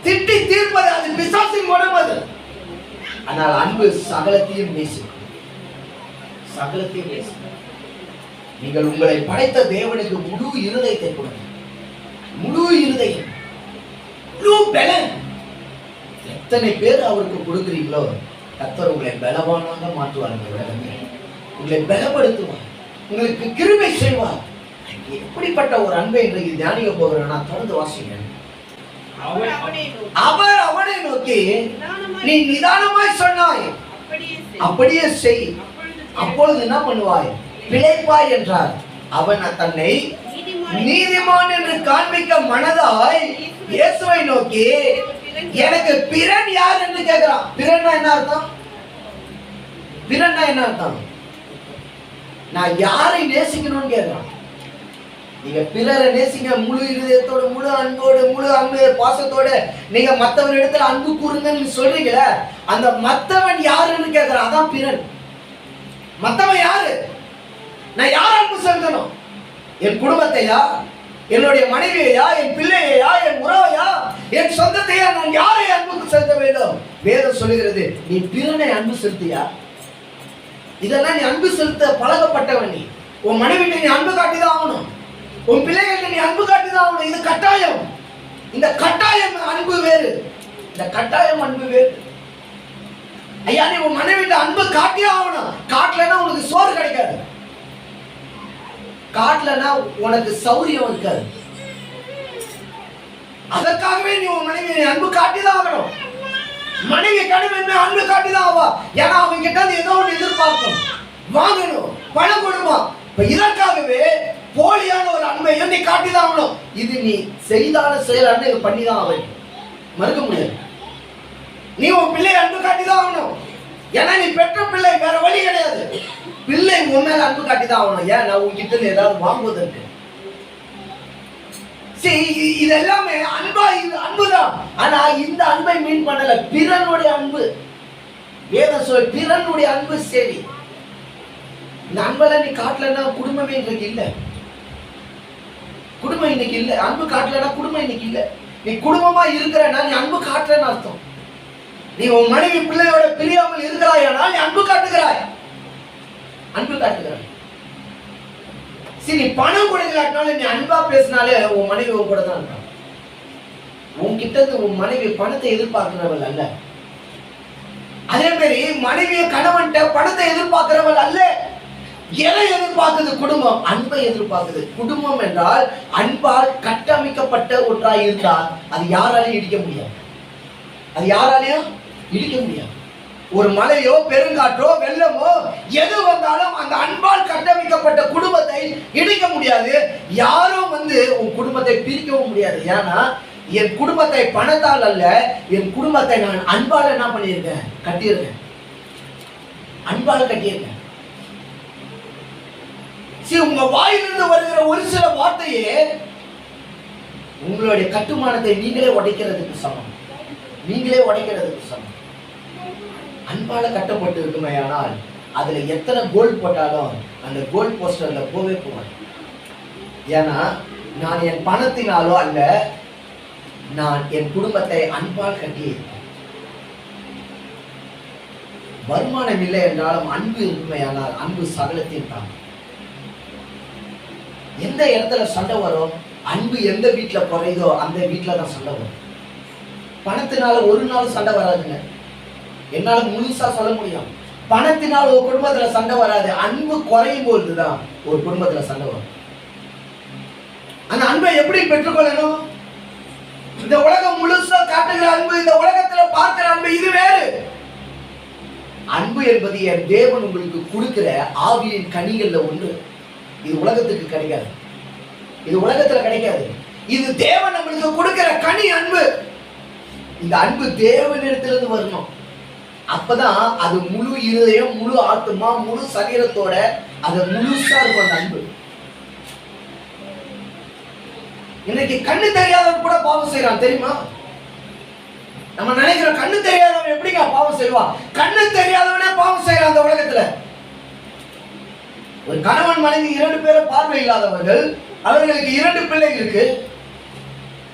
திட்டி தீர்ப்பது அது பிசாசின் குணம். அது ஆனால் அன்பு சகலத்தையும் நேசிக்கும், சகலத்தையும் நேசிக்கும். நீங்கள் உங்களை படைத்த தேவனுக்கு முழு இருதயத்தை கொடுங்க, முழு இருதயம், முழு பலன். எத்தனை பேர் அவருக்கு கொடுக்கிறீங்களோ கர்த்தர் உங்களை பலவானாக மாற்றுவார். இந்த உலகத்தில் உங்களை பலப்படுத்துவார், உங்களுக்கு கிருபை செய்வார். எப்படிப்பட்ட ஒரு அன்பை இன்றைக்கு தியானிக்க போகிறேன். நான் தொடர்ந்து வாசிங்க. அவர் அவனை நோக்கி, நீ நிதானமாய் சொன்னாய், அப்படியே செய், அப்பொழுது என்ன பண்ணுவாய், பிழைப்பாய் என்றார். அவன் தன்னை நீதிமான் என்று காண்பிக்க மனதாய் இயேசுவை நோக்கி, எனக்கு பிறன் யார் என்று கேட்கிறான். பிறன்னா என்ன அர்த்தம்? பிறன்னா என்ன அர்த்தம்? நான் யாரை நேசிக்கணும்னு கேட்கிறான். நீங்க பிறரை நேசிங்க, முழு இருதயத்தோட, முழு அன்போடு, முழு அன்பு பாசத்தோட நீங்க மற்றவன் இடத்துல அன்பு கூறுங்கன்னு சொல்றீங்களே, அந்த மற்றவன் யாருன்னு கேட்கிறான். அதான் பிறன். மற்றவன் யாரு? நான் யார் அன்பு செலுத்தணும்? என் குடும்பத்தையா, என்னுடைய மனைவியையா, என் பிள்ளையா, என் உறவையா, என் சொந்தத்தையா, நான் யாரை அன்புக்கு செலுத்த வேண்டும்? வேதம் சொல்லுகிறது, நீ பிறனை அன்பு செலுத்தியா? இதெல்லாம் நீ அன்பு செலுத்த பழகப்பட்டவன். நீ உன் மனைவிக்கு நீ அன்பு காட்டிதான் ஆகணும், உன் பிள்ளைகளுக்கு நீ அன்பு காட்டிதான் ஆகணும். இது கட்டாயம். இந்த கட்டாயம் அன்பு வேறு, இந்த கட்டாயம் அன்பு வேறு. ஐயா, நீ உன் மனைவிட்ட அன்பு காட்டியே ஆகணும். காட்டலன்னா உனக்கு சோறு கிடைக்காது, காட்டலன்னா உனக்கு சௌரியம் இருக்காது. அதற்காகவே நீ உன் மனைவி அன்பு காட்டிதான் ஆகணும். மனைவி கணவன் அன்பு காட்டிதான் ஆவா. ஏன்னா அவங்க கிட்ட ஏதோ ஒன்று எதிர்பார்க்கணும், வாங்கணும், பணம் கொடுப்பான். இப்ப இதற்காகவே போலியான ஒரு அன்பையும் நீ காட்டிதான் ஆகணும். இது நீ செய்தான செயல் இது பண்ணிதான் ஆகணும், மறுக்க முடியாது. நீ உன் பிள்ளை அன்பு காட்டிதான் ஆகணும். ஏன்னா நீ பெற்ற பிள்ளை, வேற வழி கிடையாது. பிள்ளை உன் மேல அன்பு காட்டிதான் ஆகணும். ஏன்? நான் உன்கிட்ட ஏதாவது வாங்குவதற்கு. இது எல்லாமே அன்பா, இது அன்புதான். ஆனா இந்த அன்பை மீன் பண்ணல, பிறனுடைய அன்பு. வேதம் சொல்ல பிறனுடைய அன்பு. சரி, இந்த அன்பெல்லாம் நீ காட்டலன்னா குடும்பமே இன்றைக்கு இல்ல. குடும்பம் இன்னைக்கு இல்ல. அன்பு காட்டலன்னா குடும்பம் இன்னைக்கு இல்ல. நீ குடும்பமா இருக்கிறன்னா நீ அன்பு காட்டலன்னு அர்த்தம். நீ உன் மனைவி பிள்ளையோட பிரியாமல் இருக்கிறாயானால் நீ அன்பு காட்டுகிறாய், அன்பு காட்டுகிறாய். சரி, நீ பணம் கொடுக்கலாட்டினாலும் நீ அன்பா பேசினாலே உன் மனைவி உன் கூட தான் இருக்கான். உன்கிட்ட உன் மனைவி பணத்தை எதிர்பார்க்கிறவள் அல்ல. அதே மாதிரி மனைவிய கணவன்கிட்ட பணத்தை எதிர்பார்க்கிறவள் அல்ல. எதை எதிர்பார்க்குது? குடும்பம். அன்பை எதிர்பார்க்குது. குடும்பம் என்றால் அன்பால் கட்டமைக்கப்பட்ட ஒன்றாய் இருந்தால் அது யாராலையும் இடிக்க முடியாது. அது யாராலையும் இடிக்க முடியாது. ஒரு மலையோ பெருங்காற்றோ வெள்ளமோ எது வந்தாலும் அந்த அன்பால் கட்டமைக்கப்பட்ட குடும்பத்தை இடிக்க முடியாது. யாரும் உன் குடும்பத்தை பிரிக்கவும் முடியாது. ஏன்னா என் குடும்பத்தை பணத்தால் அல்ல, என் குடும்பத்தை நான் அன்பால் என்ன பண்ணியிருக்கேன்? கட்டியிருக்கேன், அன்பால் கட்டியிருக்கேன். உங்க வாயிலிருந்து வருகிற ஒரு சில வார்த்தையே உங்களுடைய கட்டுமானத்தை நீங்களே உடைக்கிறதுக்கு சமம், நீங்களே உடைக்கிறதுக்கு சமம். அன்பால கட்டப்பட்டு இருக்குமே, ஆனால் அதுல எத்தனை கோல் போட்டாலும் அந்த கோல் போஸ்டர்ல போவே போவாங்க. ஏன்னா நான் என் பணத்தினாலோ அல்ல, நான் என் குடும்பத்தை அன்பால் கட்டி. வருமானம் இல்லை என்றாலும் அன்பு இருக்குமே, ஆனால் அன்பு சகலத்தையும் தான். எந்த இடத்துல சண்டை வரும்? அன்பு எந்த வீட்டுல குறையுதோ அந்த வீட்டுல தான் சண்டை வரும். பணத்தினால ஒரு நாள் சண்டை வராதுங்க, என்னால முழுசா சொல்ல முடியும். பணத்தினால் ஒரு குடும்பத்துல சண்டை வராது, அன்பு குறையும் போதுதான் ஒரு குடும்பத்துல சண்டை வரும். அந்த அன்பை எப்படி பெற்றுக்கொள்ளணும்? இந்த உலகம் முழுசா காட்டுகிற அன்பு, இந்த உலகத்துல பார்க்கிற அன்பு இது வேறு. அன்பு என்பது என் தேவன் உங்களுக்கு கொடுக்கிற ஆவியின் கனிகள்ல ஒன்று. இது உலகத்துக்கு கிடைக்காது, இது உலகத்துல கிடைக்காது. இது தேவன் நம்மளுக்கு கொடுக்கிற கனி அன்பு. இந்த அன்பு தேவனிடத்திலிருந்து வரணும். அப்பதான் அது முழு இருதயம், முழு ஆத்மா, முழு சரீரத்தோட அது முழுசா இருக்கும் அந்த அன்பு. இன்னைக்கு கண்ணு தெரியாதவன் கூட பாவம் செய்யறான், தெரியுமா? நம்ம நினைக்கிற கண்ணு தெரியாதவன் எப்படிங்க பாவம் செய்வான்? கண்ணு தெரியாதவனே பாவம் செய்யறான் அந்த உலகத்துல. ஒரு கணவன் மனைவி 2 பேரும் பார்வை இல்லாதவர்கள், அவர்களுக்கு 2 பிள்ளைகள் இருக்கு.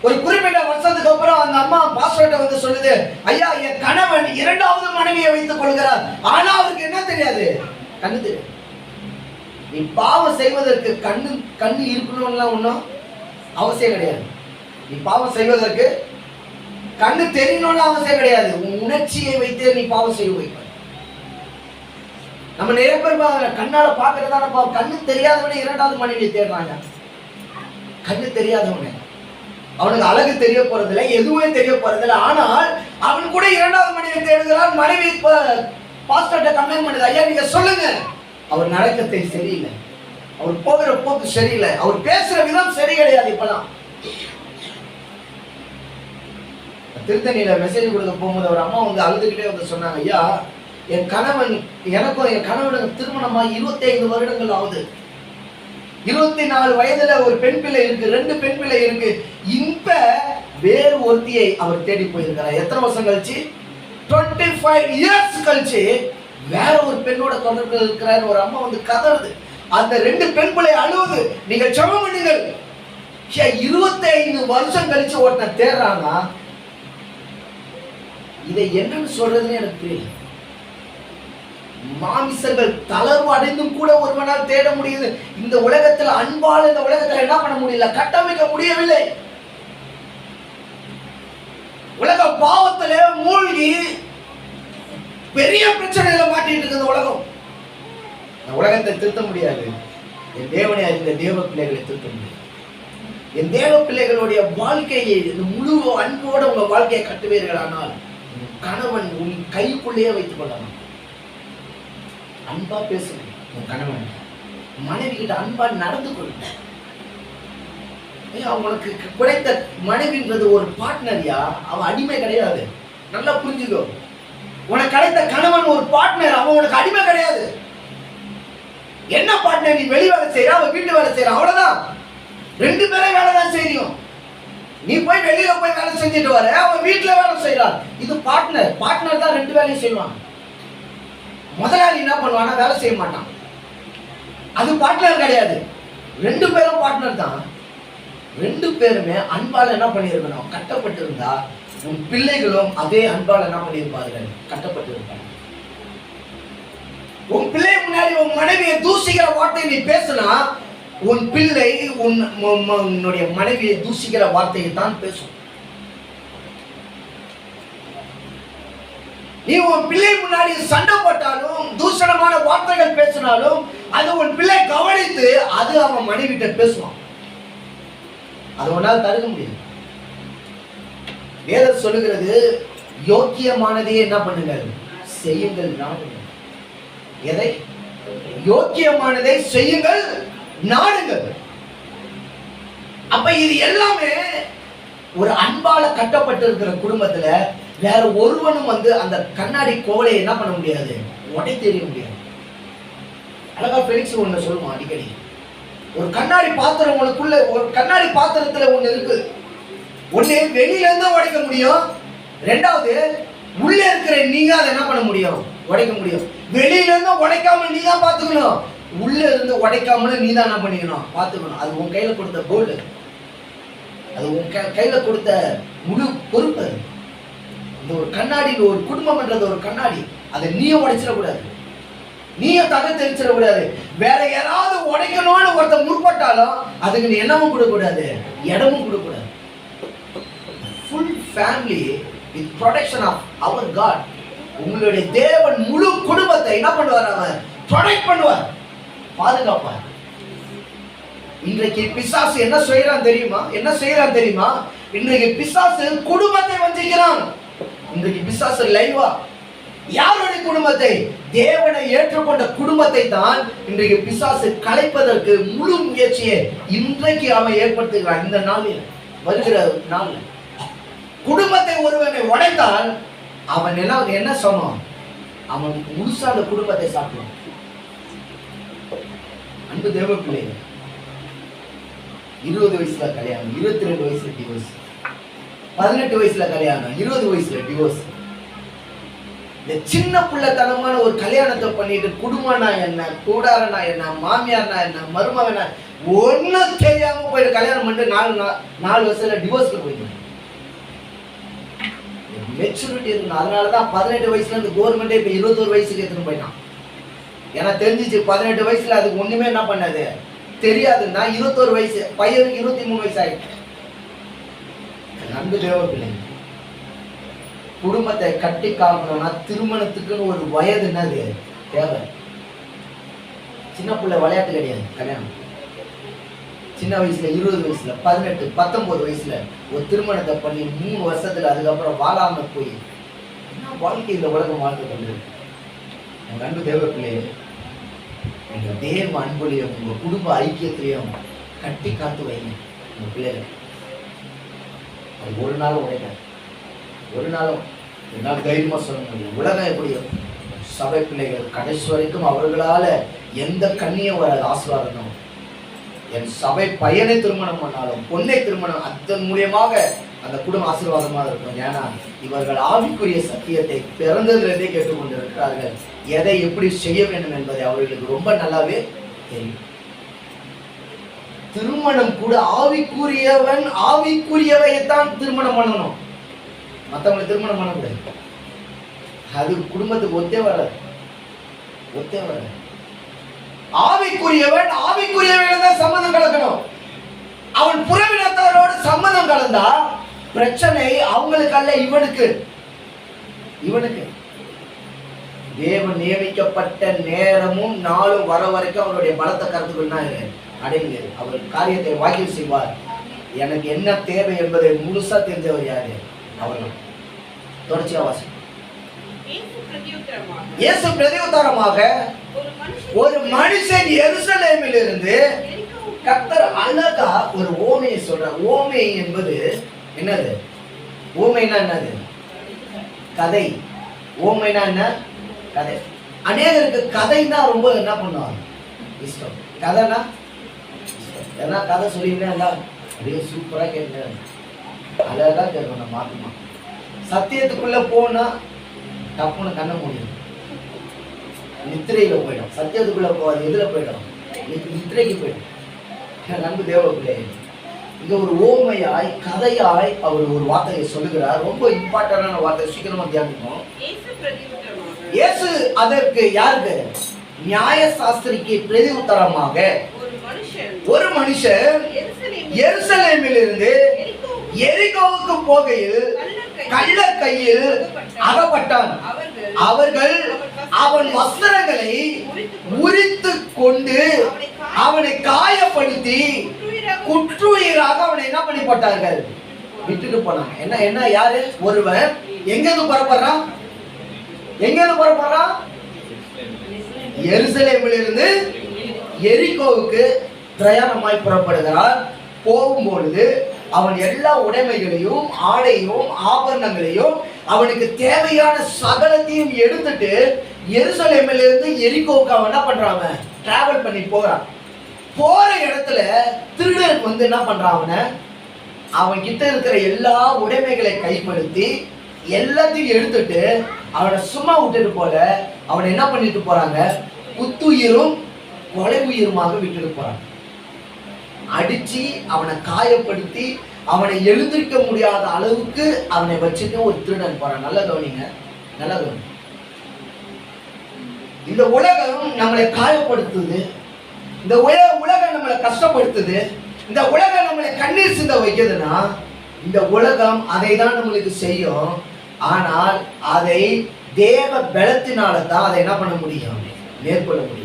ஒரு குறிப்பிட்ட வருஷத்துக்கு அப்புறம் அந்த அம்மா பாஸ்டர்ட்ட சொல்லுது, ஐயா என் கணவன் 2வது மனைவியை வைத்துக் கொள்கிறார். ஆனா அவருக்கு என்ன தெரியாது? கண்ணு தெரியாது. நீ பாவம் செய்வதற்கு கண்ணு இருக்கணும்லாம் ஒன்றும் அவசியம் கிடையாது. நீ பாவம் செய்வதற்கு கண்ணு தெரியணும்னு அவசியம் கிடையாது. உன் உணர்ச்சியை வைத்தே நீ பாவம் செய்ய வைப்பாய். நம்ம நிறைய பேர் கண்ணால பாக்குறதா கண்ணு தெரியாதவனே இரண்டாவது மனைவியை தேடுறாங்க. கண்ணு தெரியாதவனே, அவனுக்கு அழகு தெரிய போறதில்லை, எதுவுமே தெரிய போறதில்லை. ஆனால் அவன் கூட இரண்டாவது மனைவியை தேடுகிறான். மனைவி பாஸ்டர்ட்ட கம்ப்ளைண்ட் பண்ணுது, ஐயா நீங்க சொல்லுங்க, அவர் நடக்கத்தை சரியில்லை, அவர் போகிற போக்கு சரியில்லை, அவர் பேசுற விதம் சரி கிடையாது. இப்பெல்லாம் திருத்தணியில மெசேஜ் கொடுக்க போகும்போது ஒரு அம்மா வந்து அழுதுகிட்டே வந்து சொன்னாங்க, ஐயா என் கணவன், எனக்கும் என் கணவனுக்கு திருமணமா 25 வருடங்கள் ஆகுது. 24 வயதுல ஒரு பெண் பிள்ளை இருக்கு, 2 பெண் பிள்ளை இருக்கு. இப்ப வேறு ஒருத்தியை அவர் தேடி போயிருக்கிறார். எத்தனை வருஷம் கழிச்சு? 25 இயர்ஸ் கழிச்சு வேற ஒரு பெண்ணோட தொடர்பு இருக்கிறார். ஒரு அம்மா வந்து கதறுது, அந்த 2 பெண் பிள்ளை அழுவுது. நீங்க ஜெபம் பண்ணுங்கள். 25 வருஷம் கழிச்சு ஒருத்தன் தேடுறாங்க. இதை என்னன்னு சொல்றதுன்னு எனக்கு தெரியல. மாமிசங்கள் தளர்வு அடைந்தும் கூட ஒருவனால் தேட முடியுது. இந்த உலகத்துல அன்பால் இந்த உலகத்துல என்ன பண்ண முடியல, கட்டமைக்க முடியவில்லை. உலக பாவத்துல மூழ்கி பெரிய பிரச்சனையில மாட்டிட்டு இருக்கு இந்த உலகம். இந்த உலகத்தை திருத்த முடியாது. என் தேவனை அறிந்த தேவ பிள்ளைகளை திருத்த முடியாது. என் தேவ பிள்ளைகளுடைய வாழ்க்கையை முழு அன்போட உங்க வாழ்க்கையை கட்டுவீர்கள். ஆனால் கணவன் உன் கைக்குள்ளேயே வைத்துக் கொள்ளலாம். அன்பா பேசுங்க. உன் கணவன் மனைவி கிட்ட அன்பா நடந்து கொள்ளுங்க. அவனுக்கு கிடைத்த மனைவின்றது ஒரு பார்ட்னர்யா, அவன் அடிமை கிடையாது. நல்லா புரிஞ்சுக்கோ. உனக்கு கிடைத்த கணவன் ஒரு பார்ட்னர், அவன் உனக்கு அடிமை கிடையாது. என்ன பார்ட்னர்? நீ வெளி வேலை செய்யற, அவன் வீட்டு வேலை செய்யற, அவ்வளவுதான். 2 பேரும் வேலை தான் செய்யும். நீ போய் வெளியில போய் வேலை செஞ்சுட்டு வர, அவன் வீட்டுல வேலை செய்யறான். இது பார்ட்னர். பார்ட்னர் தான் 2 வேலையும் செய்வான். முதலாளி என்ன பண்ணுவானா, வேலை செய்ய மாட்டான். அது பார்ட்னர் கிடையாது. 2 பேரும் பார்ட்னர் தான். 2 பேருமே அன்பால என்ன பண்ணியிருக்கணும், கட்டப்பட்டு இருந்தா உன் பிள்ளைகளும் அதே அன்பால என்ன பண்ணியிருப்பார்கள், கட்டப்பட்டு இருப்பாங்க. உன் பிள்ளை முன்னாடி உன் மனைவியை தூசிக்கிற வார்த்தையை நீ பேசினா, உன் பிள்ளை உன்னுடைய மனைவியை தூசிக்கிற வார்த்தையை தான் பேசும். நீ உன் பிள்ளை முன்னாடி சண்டை போட்டாலும், தூஷணமான வார்த்தைகள் பேசினாலும், அது உன் பிள்ளை கவனித்து அது அவன் மனைவிட்ட பேசுவான். அது உன்னால் தடுக்க முடியும். வேதம் சொல்லுகிறது, யோக்கியமானதையே என்ன பண்ணுங்கள், செய்யுங்கள், நாடுங்கள். எதை? யோக்கியமானதை செய்யுங்கள், நாடுங்கள். அப்ப இது எல்லாமே ஒரு அன்பால கட்டப்பட்டிருக்கிற குடும்பத்துல வேற ஒருவனும் வந்து அந்த கண்ணாடி கோவலையை என்ன பண்ண முடியாது, உடைத்தெறிய முடியாது. அழகா பெலிக்ஸ் ஒண்ணு சொல்லுவான் அடிக்கடி, ஒரு கண்ணாடி பாத்திரம் உங்களுக்குள்ள, ஒரு கண்ணாடி பாத்திரத்துல ஒண்ணு இருக்கு. ஒண்ணு வெளியில இருந்தா உடைக்க முடியும், 2வது உள்ள இருக்கிற நீங்க அதை என்ன பண்ண முடியும், உடைக்க முடியும். வெளியில இருந்து உடைக்காம நீ தான் பாத்துக்கணும், உள்ள இருந்து உடைக்காம நீ தான் என்ன பண்ணிக்கணும், பாத்துக்கணும். அது உன் கையில கொடுத்த கோல்டு, அது உன் கையில கொடுத்த முழு பொறுப்பு. இந்த ஒரு கண்ணாடி, ஒரு குடும்பம் என்றது ஒரு கண்ணாடி, அதை நீயும் உடைச்சிடக்கூடாது, நீயும் தகர்த்தெரிச்சிடக்கூடாது. வேற யாராவது உடைக்கணும்னு ஒருத்தர் முற்பட்டாலும் அதுக்கு நீ என்னமும் கொடுக்கக்கூடாது, இடமும் கொடுக்கக்கூடாது. Full family with protection of our God. உங்களுடைய தேவன் முழு குடும்பத்தை என்ன பண்ணுவார், அவர் ப்ரொடெக்ட் பண்ணுவார், பாதுகாப்பார். இன்றைக்கு பிசாசு என்ன செய்யறான் தெரியுமா, என்ன செய்யறான் தெரியுமா? இன்றைக்கு பிசாசு குடும்பத்தை வஞ்சிக்கிறான். இன்றைக்கு பிசாசு லைவா யாருடைய குடும்பத்தை, தேவனை ஏற்றுக்கொண்ட குடும்பத்தை தான் இன்றைக்கு பிசாசு கலைப்பதற்கு முழு முயற்சியை இன்றைக்கு அவன் ஏற்படுத்துகிறான். இந்த நாளில், வருகிற நாளில் குடும்பத்தை ஒருவனை உடைத்தால் அவன் என்ன சொன்னான், அவன் முழுசா அந்த குடும்பத்தை சாப்பிடுவான். அன்பு தேவ பிள்ளைகள், 20 வயசுல கல்யாணம், 22 வயசுல டிவோர்ஸ், 18 வயசுல கல்யாணம், 20 வயசுல டிவோர்ஸ். இந்த சின்ன பிள்ளைத்தனமான ஒரு கல்யாணத்தை பண்ணிட்டு குடும்பம்னா என்ன, கூடாரனா என்ன, மாமியார்னா என்ன, மருமகனா ஒன்னும் தெரியாம போயிட்டு கல்யாணம் பண்ணிட்டு 4 வருஷத்துல டிவோர்ஸ்க்கு போயிட்டு மெச்சூரிட்டி இருக்கணும். அதனாலதான் 18 வயசுல இருந்து கவர்மெண்டே இப்ப 21 வயசுக்கு எடுத்துன்னு போயிட்டான். ஏன்னா தெரிஞ்சிச்சு 18 வயசுல அதுக்கு ஒண்ணுமே என்ன பண்ணாது தெரியாதுன்னா 21 வயசு பையனுக்கு 23 வயசு ஆயிடுச்சு. அன்பு தேவ பிள்ளைங்க, குடும்பத்தை கட்டி காக்கணும்னா திருமணத்துக்குன்னு ஒரு வயது என்னது தேவை. சின்ன பிள்ளை விளையாட்டு கிடையாது கல்யாணம். சின்ன வயசுல 20 வயசுல 18 19 வயசுல ஒரு திருமணத்தை பண்ணி 3 வருஷத்துல அதுக்கப்புறம் வாழாம போய் என்ன வாழ்க்கை இந்த உலகம் வாழ்க்கை கொண்டிருக்கு. என் அன்பு தேவ பிள்ளையே, உங்க தேவ அன்புலையும் உங்க குடும்ப ஐக்கியத்திலையும் கட்டி காத்து வைங்க உங்க பிள்ளைகள். அது ஒரு நாளும் உடைக்காது. ஒரு நாளும் என்னால் தைரியமா சொல்ல முடியும். உலகம் எப்படியோ சபை பிள்ளைகள் கடைசி வரைக்கும் அவர்களால எந்த கண்ணியும் வராது ஆசீர்வாதம். என் சபை பையனை திருமணம் பண்ணாலும் பொண்ணை திருமணம் அதன் மூலியமாக அந்த குடும்ப ஆசீர்வாதமாக இருக்கும். ஏன்னா இவர்கள் ஆவிக்குரிய சத்தியத்தை பிறந்ததிலிருந்தே கேட்டுக்கொண்டிருக்கிறார்கள். எதை எப்படி செய்ய வேண்டும் என்பதை அவர்களுக்கு ரொம்ப நல்லாவே தெரியும். திருமணம் கூட ஆவிக்குரியவன் ஆவிக்குரியவையத்தான் திருமணம் பண்ணணும். மற்றவங்களை திருமணம் பண்ணக்கூடாது. அது குடும்பத்துக்கு ஒத்தே வராது. ஆவிக்குரியவன் ஆவிக்குரியவன் தான் சம்மதம் கலக்கணும். அவன் புறவினத்தாரோடு சம்மதம் கலந்தா பிரச்சனை அவங்களுக்கு அல்ல, இவனுக்கு. தேவன் நியமிக்கப்பட்ட நேரமும் நாளும் வர வரைக்கும் அவருடைய பலத்த கருத்துக்கள்னா அடைங்க. அவர் காரியத்தை வாக்கியம் செய்வார். எனக்கு என்ன தேவை என்பதை முழுசா தெரிஞ்சவர் யாரு? அவர் தொடர்ச்சியா வாசி. இயேசு பிரதியுத்தரமாக, ஒரு மனுஷன் எருசலேமில் இருந்து கர்த்தர் அழகா ஒரு ஓமையை சொல்றார். ஓமை என்பது என்னது? ஓமைனா என்னது? கதை. ஓமைனா என்ன? கதை. அநேகருக்கு கதைன்னா ரொம்ப என்ன பண்ணுவாங்க? இஷ்டம். கதைனா ஏன்னா கதை சொல்லிங்கன்னா அப்படியே சூப்பரா கேட்க அழகா கேட்கணும். மாற்றுமா சத்தியத்துக்குள்ள போனா தப்புன்னு கண்ண முடியும், நித்திரையில போயிடும். சத்தியத்துக்குள்ள போகாது எதுல போயிடும்? நித்திரைக்கு போயிடும். நண்பு தேவப்பிள்ளை, இங்க ஒரு ஓமையாய் கதையாய் அவர் ஒரு வார்த்தையை சொல்லுகிறார். ரொம்ப இம்பார்ட்டன்டான வார்த்தை, சீக்கிரமா தியானிப்போம். இயேசு அதற்கு யாருக்கு? நியாய சாஸ்திரிக்கு பிரதி உத்தரமாக, ஒரு மனுஷன் எருசலேமில் இருந்து எரிகோவுக்கு போகையில் கள்ளர் கையில் அகப்பட்டான். அவர்கள் அவன் வஸ்திரங்களை உரித்து கொண்டு அவனை காயப்படுத்தி குற்றுயிராக அவனை என்ன பண்ணி போட்டார்கள்? விட்டுட்டு போனாங்க. என்ன என்ன யாரு? ஒருவன் எங்கிருந்து புறப்படுறான்? எருசலேமில் இருந்து எரிகோவுக்கு பிரயாணமாய் புறப்படுகிறார். போகும்பொழுது அவன் எல்லா உடைமைகளையும் ஆடையும் ஆபரணங்களையும் அவனுக்கு தேவையான சகலத்தையும் எடுத்துட்டு எருசலேமில் இருந்து எரிகோவுக்கு அவன் என்ன பண்றான்? டிராவல் பண்ணி போறான். போற இடத்துல திருடனுக்கு வந்து என்ன பண்றான்? அவன் கிட்ட இருக்கிற எல்லா உடைமைகளை கைப்படுத்தி எல்லாத்தையும் எடுத்துட்டு அவனை சும்மா விட்டுட்டு போல அவனை என்ன பண்ணிட்டு போறாங்க? குத்துயிரும் கொலை உயிருமாக விட்டுட்டு போறாங்க. அடிச்சு அவனை காயப்படுத்தி அவனை எழுந்திருக்க முடியாத அளவுக்கு அவனை வச்சுட்டு ஒரு திருடன் போறான். நல்ல கவனிங்க, நல்ல கவனி. இந்த உலகம் நம்மளை காயப்படுத்துது, இந்த உலகம் நம்மளை கஷ்டப்படுத்துது, இந்த உலகம் நம்மளை கண்ணீர் சிந்த வைக்குதுன்னா இந்த உலகம் அதை தான் நம்மளுக்கு செய்யும். ஆனால் அதை தேவ பலத்தினால தான் அதை என்ன பண்ண முடியும்? மேற்கொள்ள முடியும்.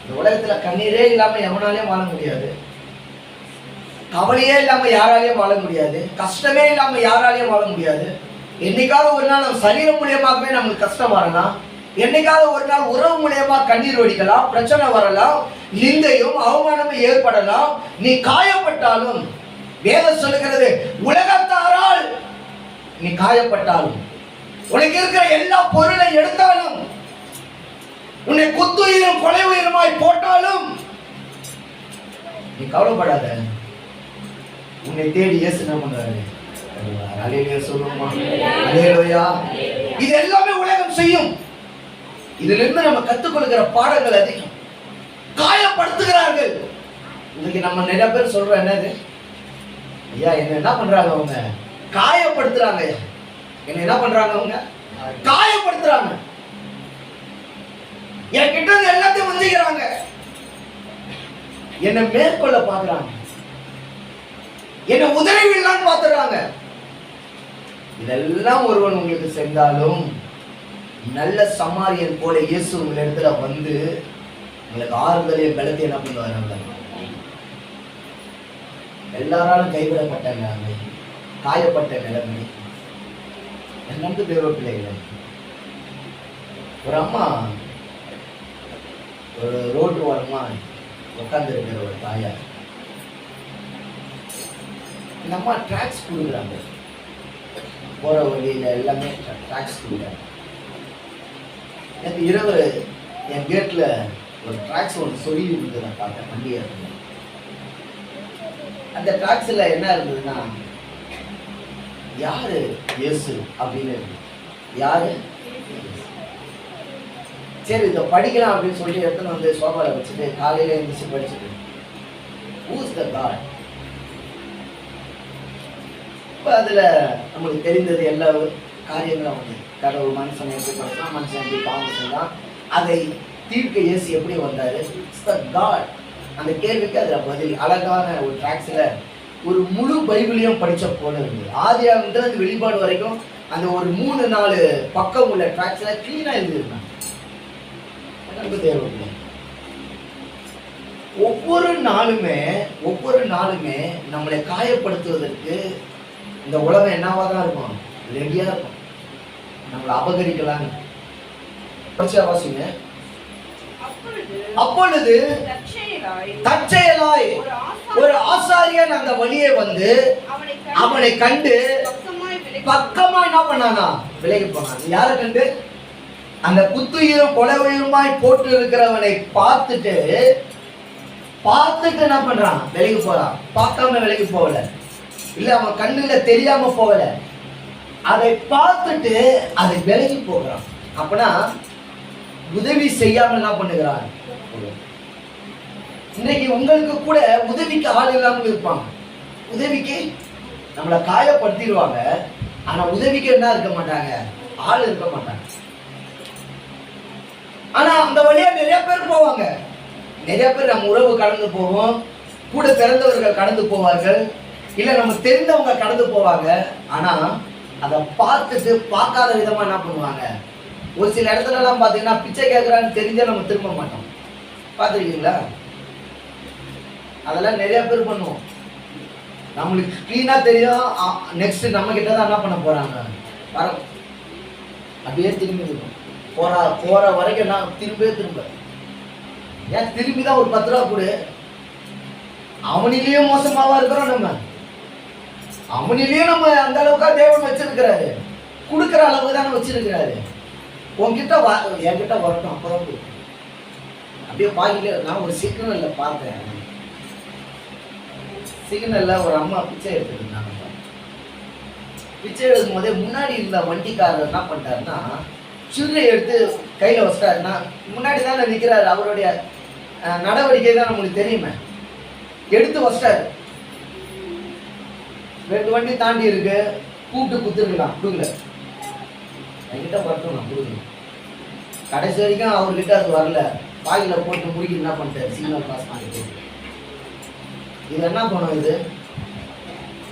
இந்த உலகத்துல கண்ணீரே இல்லாம எவனாலையும் வாழ முடியாது, கவலையே இல்லாம யாராலையும் வாழ முடியாது, கஷ்டமே இல்லாம யாராலையும் வாழ முடியாது. என்னைக்காவது ஒரு நாள் நம்ம சரீரம் மூலியமாகவே நமக்கு கஷ்டம் வரலாம், என்னைக்காவது ஒரு நாள் உறவு மூலியமா கண்ணீர் வடிக்கலாம், பிரச்சனை வரலாம், நிந்தையும் அவமானமும் ஏற்படலாம். நீ காயப்பட்டாலும் வேதம் சொல்லுகிறது, உலகத்தாரால் நீ காயப்பட்டாலும், உனக்கு இருக்கிற எல்லா பொருளை எடுத்தாலும், உன்னை குத்துயிரும் கொலை உயிருமாய் போட்டாலும் நீ கவலைப்படாத. உன்னை தேடி இயேசு என்ன பண்றாரு? அல்லேலூயா சொல்லுமா? அல்லேலூயா. இது எல்லாமே உலகம் செய்யும். இதிலிருந்து நம்ம கற்றுக்கொள்கிற பாடங்கள் அதிகம். காயப்படுத்துகிறார்கள். இன்னைக்கு நம்ம நிறைய பேர் சொல்றோம், என்னது ஐயா என்ன பண்றாங்க? அவங்க காயப்படுத்துறாங்க. என்ன என்ன பண்றாங்க? அவங்க காயப்படுத்துறாங்க. என்கிட்ட எல்லாத்தையும் வந்துக்கிறாங்க, என்னை மேற்கொள்ள பாக்குறாங்க, என்னை உதவிடலான்னு பாத்துறாங்க. இதெல்லாம் ஒருவன் உங்களுக்கு செஞ்சாலும் நல்ல சமாரியன் போல இயேசு உங்க இடத்துல வந்து உங்களுக்கு ஆறுதலையும் பலத்தை என்ன பண்ணுவாங்க? எல்லாராலும் கைவிடப்பட்ட நிலைமை, காயப்பட்ட நிலைமை, என்னென்று தேவ பிள்ளைகளை. ஒரு அம்மா ஒரு ரோட்டு ஓரமா உட்கார்ந்து இருக்கிற ஒரு தாயார், இந்த அம்மா டிராக்ஸ் கொடுக்குறாங்க, போற வழியில எல்லாமே டிராக்ஸ் கொடுக்குறாங்க. எனக்கு இரவு என் கேட்ல ஒரு டிராக்ஸ் ஒன்று சொல்லி இருந்தது, நான் பார்த்தேன் வண்டியா இருந்தது. அந்த டிராக்ஸ்ல என்ன இருந்ததுன்னா, யாரு இயேசு அப்படின்னு இருக்கு. யாரு? சரி இதை படிக்கலாம் அப்படின்னு சொல்லி எடுத்துன்னு வந்து சோபால வச்சுட்டு காலையில எழுந்திரிச்சு படிச்சுட்டு, ஹூஸ் த காட். இப்போ அதில் நம்மளுக்கு தெரிந்தது எல்லா காரியங்களும் வந்து கடவுள் மனுஷனை எப்படி படுத்தலாம், மனுஷன் எப்படி பாவம் செய்யலாம், அதை தீர்க்க இயேசு எப்படி வந்தார், இட்ஸ் த காட். அந்த கேள்விக்கு அதில் பதில் அழகான ஒரு டிராக்ஸில் ஒரு முழு பைபிளையும் படித்த போல இருந்தது. ஆதியாகமத்துல அந்த வெளிப்பாடு வரைக்கும் அந்த ஒரு 3-4 பக்கம் உள்ள டிராக்ஸில் க்ளீனாக எழுதியிருந்தாங்க. தேவையில்லை. ஒவ்வொரு நாளுமே நம்மளை காயப்படுத்துவதற்கு இந்த உலகம் என்னவா தான் இருக்கும், ரெடியா இருக்கும், நம்மளை அபகரிக்கலாம். வாசிங்க. அப்பொழுது தற்செயலாய் ஒரு ஆசாரியன் அந்த வழியே வந்து அவனை கண்டு பக்கமா என்ன பண்ணானா, விலகி போனான். யாரை கண்டு? அந்த குத்துயிரும் கொலையுமாய் போட்டு இருக்கிறவனை பார்த்துட்டு என்ன பண்றான், விலகி போறான். பார்க்காம விலகி போகல, இல்ல அவன் கண்ணுல தெரியாம போகல, அதை பார்த்துட்டு அதை விலகி போகிறான். அப்பனா உதவி செய்யாம என்ன பண்ணுகிறான். இன்னைக்கு உங்களுக்கு கூட உதவிக்கு ஆள் இல்லாமல் இருப்பாங்க. உதவிக்கு நம்மளை காயப்படுத்திடுவாங்க, ஆனா உதவிக்கு என்ன இருக்க மாட்டாங்க, ஆள் இருக்க மாட்டாங்க. ஆனா அந்த வழியா நிறைய பேர் போவாங்க. நிறைய பேர் நம்ம உறவு கடந்து போவோம், கூட பிறந்தவர்கள் கடந்து போவார்கள், இல்ல நம்ம தெரிந்தவங்க கடந்து போவாங்க. ஆனா அதை பார்த்துட்டு பார்க்காத விதமா என்ன பண்ணுவாங்க. ஒரு சில இடத்துல எல்லாம் பாத்தீங்கன்னா பிச்சை கேட்கறான்னு தெரிஞ்சா நம்ம திரும்ப மாட்டோம். பார்த்துருக்கீங்களா? அதெல்லாம் நிறைய பேர் பண்ணுவோம். நம்மளுக்கு கிளீனா தெரியும், நெக்ஸ்ட் நம்ம கிட்ட தான் என்ன பண்ண போறாங்க, வர அப்படியே திரும்பி இருக்கும். போற வரைக்கும் நான் திரும்ப ஏன் திரும்பிதான் ஒரு 10 ரூபா கொடு. அவனிலேயும் மோசமாவா இருக்கிறோம் நம்ம. அவனிலேயும் நம்ம அந்த அளவுக்கா தேவன் வச்சிருக்கிறாரு, கொடுக்குற அளவுக்கு தானே வச்சிருக்கிறாரு. உன்கிட்ட என்கிட்ட வரட்டும், அப்பதான் கொடுக்கும். அப்படியே பாக்கில நான் ஒரு சிக்னல்ல பார்த்தேன். சிக்னல்ல ஒரு அம்மா பிச்சை எடுத்துட்டு இருந்தாங்க. பிச்சை எடுக்கும் போதே முன்னாடி இருந்த வண்டிக்காரர் என்ன பண்ணிட்டாருன்னா, சில்லறை எடுத்து கையில வச்சிட்டாருன்னா, முன்னாடி தானே நிற்கிறாரு, அவருடைய நடவடிக்கை தான் நம்மளுக்கு தெரியுமே. எடுத்து வச்சிட்டாரு. 2 வண்டி தாண்டி இருக்கு, கூப்பிட்டு குத்துருக்கலாம், கொடுக்கல. என்கிட்ட வரட்டும், நான் கொடுக்கணும். கடைசி வரைக்கும் அவர்கிட்ட அது வரல. வாயில போட்டு முடிக்க என்ன பண்ணிட்டாரு, சிக்னல் பாஸ் பண்ணிட்டு. இது என்ன பண்ணும், இது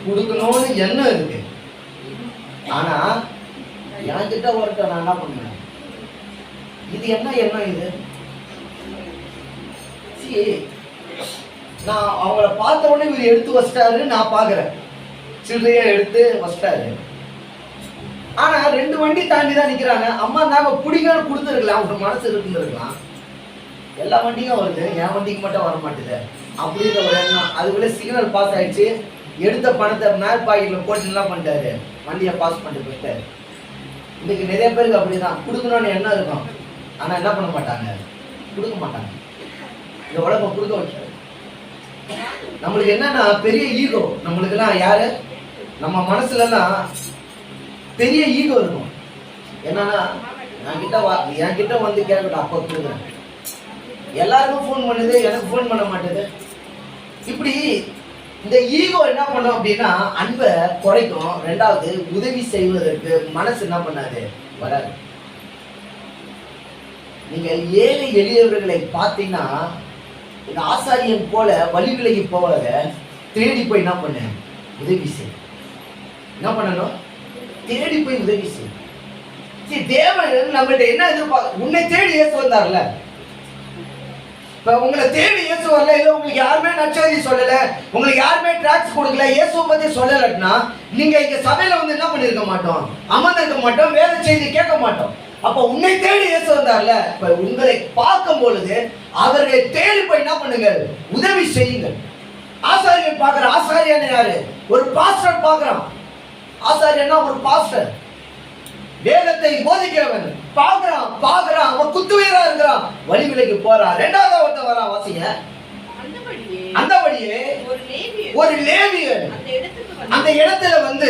கொடுக்கணும்னு எண்ணம் இருக்கு, ஆனா என்கிட்ட வரட்டும், நான் என்ன பண்ணுவேன். இது என்ன எண்ணம் இது? நான் அவங்கள பார்த்த உடனே இவர் எடுத்து வச்சிட்டாரு, நான் பாக்குறேன். சில்லறையா எடுத்து வச்சிட்டாரு. ஆனா 2 வண்டி தாண்டி தான் நிக்கிறாங்க. அம்மா நாங்க பிடிங்கன்னு கொடுத்துருக்கலாம், அவங்க மனசு இருந்துருக்கலாம். எல்லா வண்டியும் வருது, என் வண்டிக்கு மட்டும் வர மாட்டேது அப்படின்ற ஒரு எண்ணம். அதுக்குள்ள சிக்னல் பாஸ் ஆயிடுச்சு. எடுத்த பணத்தை மேல் பாக்கெட்ல போட்டு என்ன பண்ணிட்டாரு, வண்டியை பாஸ் பண்ணிட்டு போயிட்டாரு. இன்னைக்கு நிறைய பேருக்கு அப்படிதான், கொடுக்கணும்னு எண்ணம் இருக்கும், ஆனா என்ன பண்ண மாட்டாங்க, கொடுக்க மாட்டாங்க. இந்த உலகம் கொடுக்க வச்சாரு. நம்மளுக்கு என்னன்னா பெரிய ஈகோ. நம்மளுக்கு எல்லாம் யாரு, நம்ம மனசுல எல்லாம் பெரிய ஈகோ இருக்கும். என்னன்னா என்கிட்ட வந்து கேட்கட்டும், அப்ப கொடுக்குறேன். எல்லாருக்கும் ஃபோன் பண்ணுது, எனக்கு ஃபோன் பண்ண மாட்டேது. இப்படி இந்த ஈகோ என்ன பண்ணும் அப்படின்னா அன்பை குறைக்கும். 2வது உதவி செய்வதற்கு மனசு என்ன பண்ணாது, வராது. நீங்கள் ஏழை எளியவர்களை பார்த்தீங்கன்னா இந்த ஆசாரியன் போல வழி விலகி போவத தேடி போய் என்ன பண்ண, உதவி செய். என்ன பண்ணணும், தேடி போய் உதவி செய். தேவன் நம்மகிட்ட என்ன எதிர்பார்க்க, உன்னை தேடி இயேசு வந்தார்ல. இப்ப உங்களை தேடி இயேசு வரல, இல்ல உங்களுக்கு யாருமே நற்செய்தி சொல்லல, உங்களுக்கு யாருமே டிராக்ஸ் கொடுக்கல, இயேசுவை பத்தி சொல்லலன்னா நீங்க இங்க சபையில வந்து என்ன பண்ணிருக்க மாட்டோம், அமர்ந்திருக்க மாட்டோம், வேத செய்தி கேட்க மாட்டோம். அப்ப உன்னை தேடி இயேசு வந்தார்ல, இப்ப உங்களை பார்க்கும் பொழுது அவர்களை தேடி போய் என்ன பண்ணுங்கள், உதவி செய்யுங்கள். ஆசாரியன் பார்க்கிற ஆசாரியன் யாரு? ஒரு பாஸ்டர் பார்க்கிறான். ஆசாரியன்னா ஒரு பாஸ்டர், வேதத்தை போதிக்கிறவன். பார்க்கிறான் அவன் குத்துவீரா இருக்கிறான், வழி விலைக்கு போறான். இரண்டாவது ஒருத்தன் வரான், வாசிங்க. அந்தபடியே ஒரு லேவியன் அந்த இடத்துல வந்து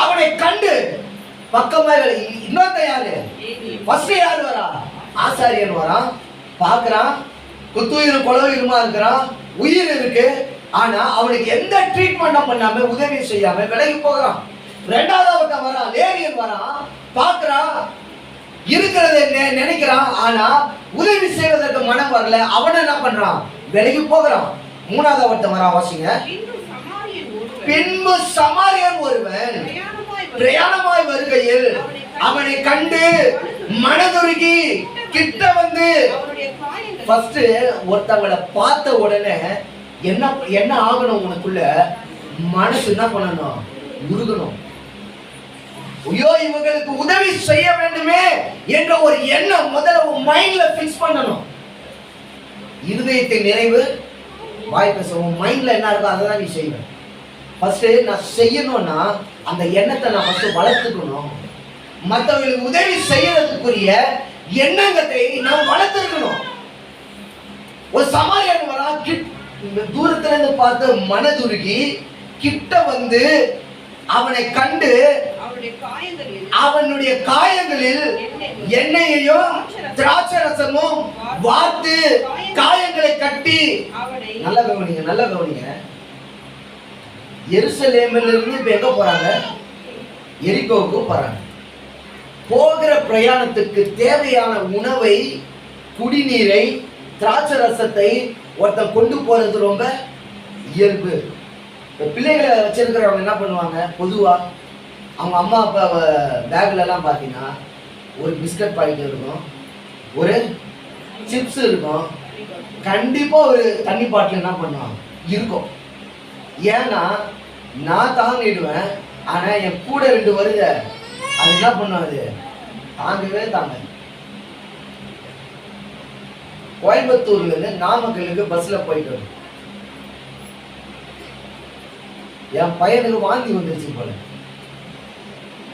அவனை கண்டு பக்கமாய் விலகி. இன்னொருத்த யாரு? ஃபர்ஸ்ட் யாரு வரா? ஆசாரியன் வரான், பார்க்கிறான், குத்துயிரும் கொலவீருமா இருக்கிறான், உயிர் இருக்கு. ஆனா அவனுக்கு எந்த ட்ரீட்மெண்ட் பண்ணாம உதவி செய்யாம விலகி போகிறான். இரண்டாவது வரான், லேவியன் வரான், பார்க்கிறான், இருக்கிறத நினைக்கிறான், ஆனா உதவி செய்வதற்கு மனம் வரல. அவனை என்ன பண்றான்? விலகி போகிறான். மூணாவது வரான், வாசிங்க. பின்பு சமாரியன் ஒருவன் பிரயாணமாய் வருகையில் அவனை கண்டு மனதுருகி கிட்ட வந்து, ஃபர்ஸ்ட் ஒருத்தவங்களை பார்த்த உடனே என்ன ஆகணும்? உனக்குள்ள மனசு என்ன பண்ணணும்? உருகணும். ஐயோ, இவங்களுக்கு உதவி செய்ய வேண்டுமே என்ற ஒரு எண்ணம் முதல்ல உன் மைண்ட்ல பிக்ஸ் பண்ணணும். இருதயத்தின் நிறைவு வாய் பேசும். மைண்ட்ல என்ன இருக்கோ அதை தான் நீ செய்வேன். ஃபர்ஸ்ட் நான் செய்யணும்னா அந்த எண்ணத்தை நான் ஃபர்ஸ்ட் வளர்த்துக்கணும். மற்றவங்களுக்கு உதவி செய்யறதுக்குரிய எண்ணங்களை நான் வளர்த்துக்கணும். ஒரு சமாரியன் வரா, தூரத்துல இருந்து பார்த்து மனதுருகி கிட்ட வந்து அவனை கண்டு அவனுடைய காயங்களில் எண்ணெயையும் திராட்சரசமும் வார்த்து காயங்களை கட்டி. நல்ல கவனிங்க. எருசலேமில் இருந்து இப்ப எங்க போறாங்க? எரிகோவுக்கு போறாங்க. போகிற பிரயாணத்துக்கு தேவையான உணவை, குடிநீரை, திராட்சரசத்தை ஒருத்தன் கொண்டு போறது ரொம்ப இயல்பு. பிள்ளைகளை வச்சிருக்கிறவங்க என்ன பண்ணுவாங்க? பொதுவா அவங்க அம்மா அப்பா பேக்ல எல்லாம் பார்த்தீங்கன்னா ஒரு பிஸ்கட் பாக்கெட் இருக்கும், ஒரு சிப்ஸ் இருக்கும், கண்டிப்பா ஒரு தண்ணி பாட்டில் என்ன பண்ணுவாங்க இருக்கும். ஏன்னா நான் தாங்கிடுவேன், ஆனா என் கூட 2 வருது, அது என்ன பண்ணுவாது? தாங்கவே தாங்க. கோயம்புத்தூர்ல இருந்து நாமக்கலுக்கு பஸ்ல போயிட்டு வரும். என் பையனுக்கு வாந்தி வந்துருச்சு போல.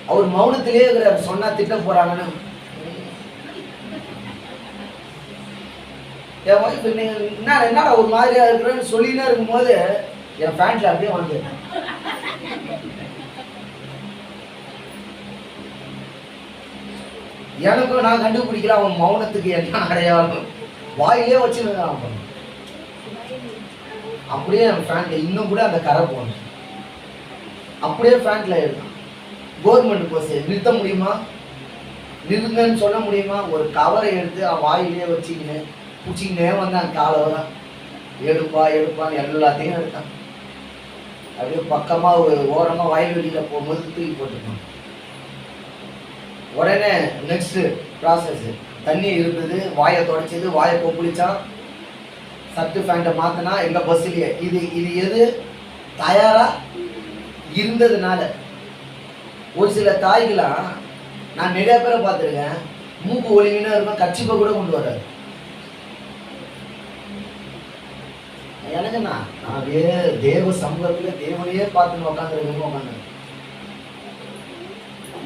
அவர் மௌனத்திலே இருக்கிறார். சொன்னா திட்ட போறாங்கன்னு. என் ஒய்ஃப் என்னடா ஒரு மாதிரியா இருக்கிறேன்னு சொல்லினே இருக்கும்போது என் பேண்ட்ல அப்படியே வந்து எனக்கும் நான் கண்டுபிடிக்கிறேன் அவன் மௌனத்துக்கு என்ன அடையாளம். வாயிலே வச்சுருக்கான். அப்படியே என் பேண்ட்ல இன்னும் கூட அந்த கரை போகணும். அப்படியே பேண்ட்ல இருக்கும். கவர்மெண்ட் பஸ் நிறுத்த முடியுமா? நிறுத்துன்னு சொல்ல முடியுமா? ஒரு கவரை எடுத்து அவன் வாயிலே வச்சுக்கின்னு பிடிச்சிக்கினே வந்தான். காலை வரான், எடுப்பான்னு எல்லாத்தையும் எடுத்தான். அப்படியே பக்கமா ஒரு ஓரமா வயல்வெளியில போகும்போது தூக்கி போட்டுருக்கான். உடனே நெக்ஸ்ட் ப்ராசஸ், தண்ணி இருந்தது, வாயை தொடச்சது, வாயை கொப்பளிச்சான், சட்டு பேண்ட்டை மாத்தினா. எங்க பஸ்லயே இது எது தயாரா இருந்ததுனால. ஒரு சில தாய்களாம் நான் நிறைய பேரை பார்த்துருக்கேன், மூக்கு ஒழுங்கினா இருக்கும், கட்சிப்பை கூட கொண்டு வராது. எனக்குண்ணா நான் தேவ சமூகத்துல தேவனையே பார்த்துன்னு உட்காந்து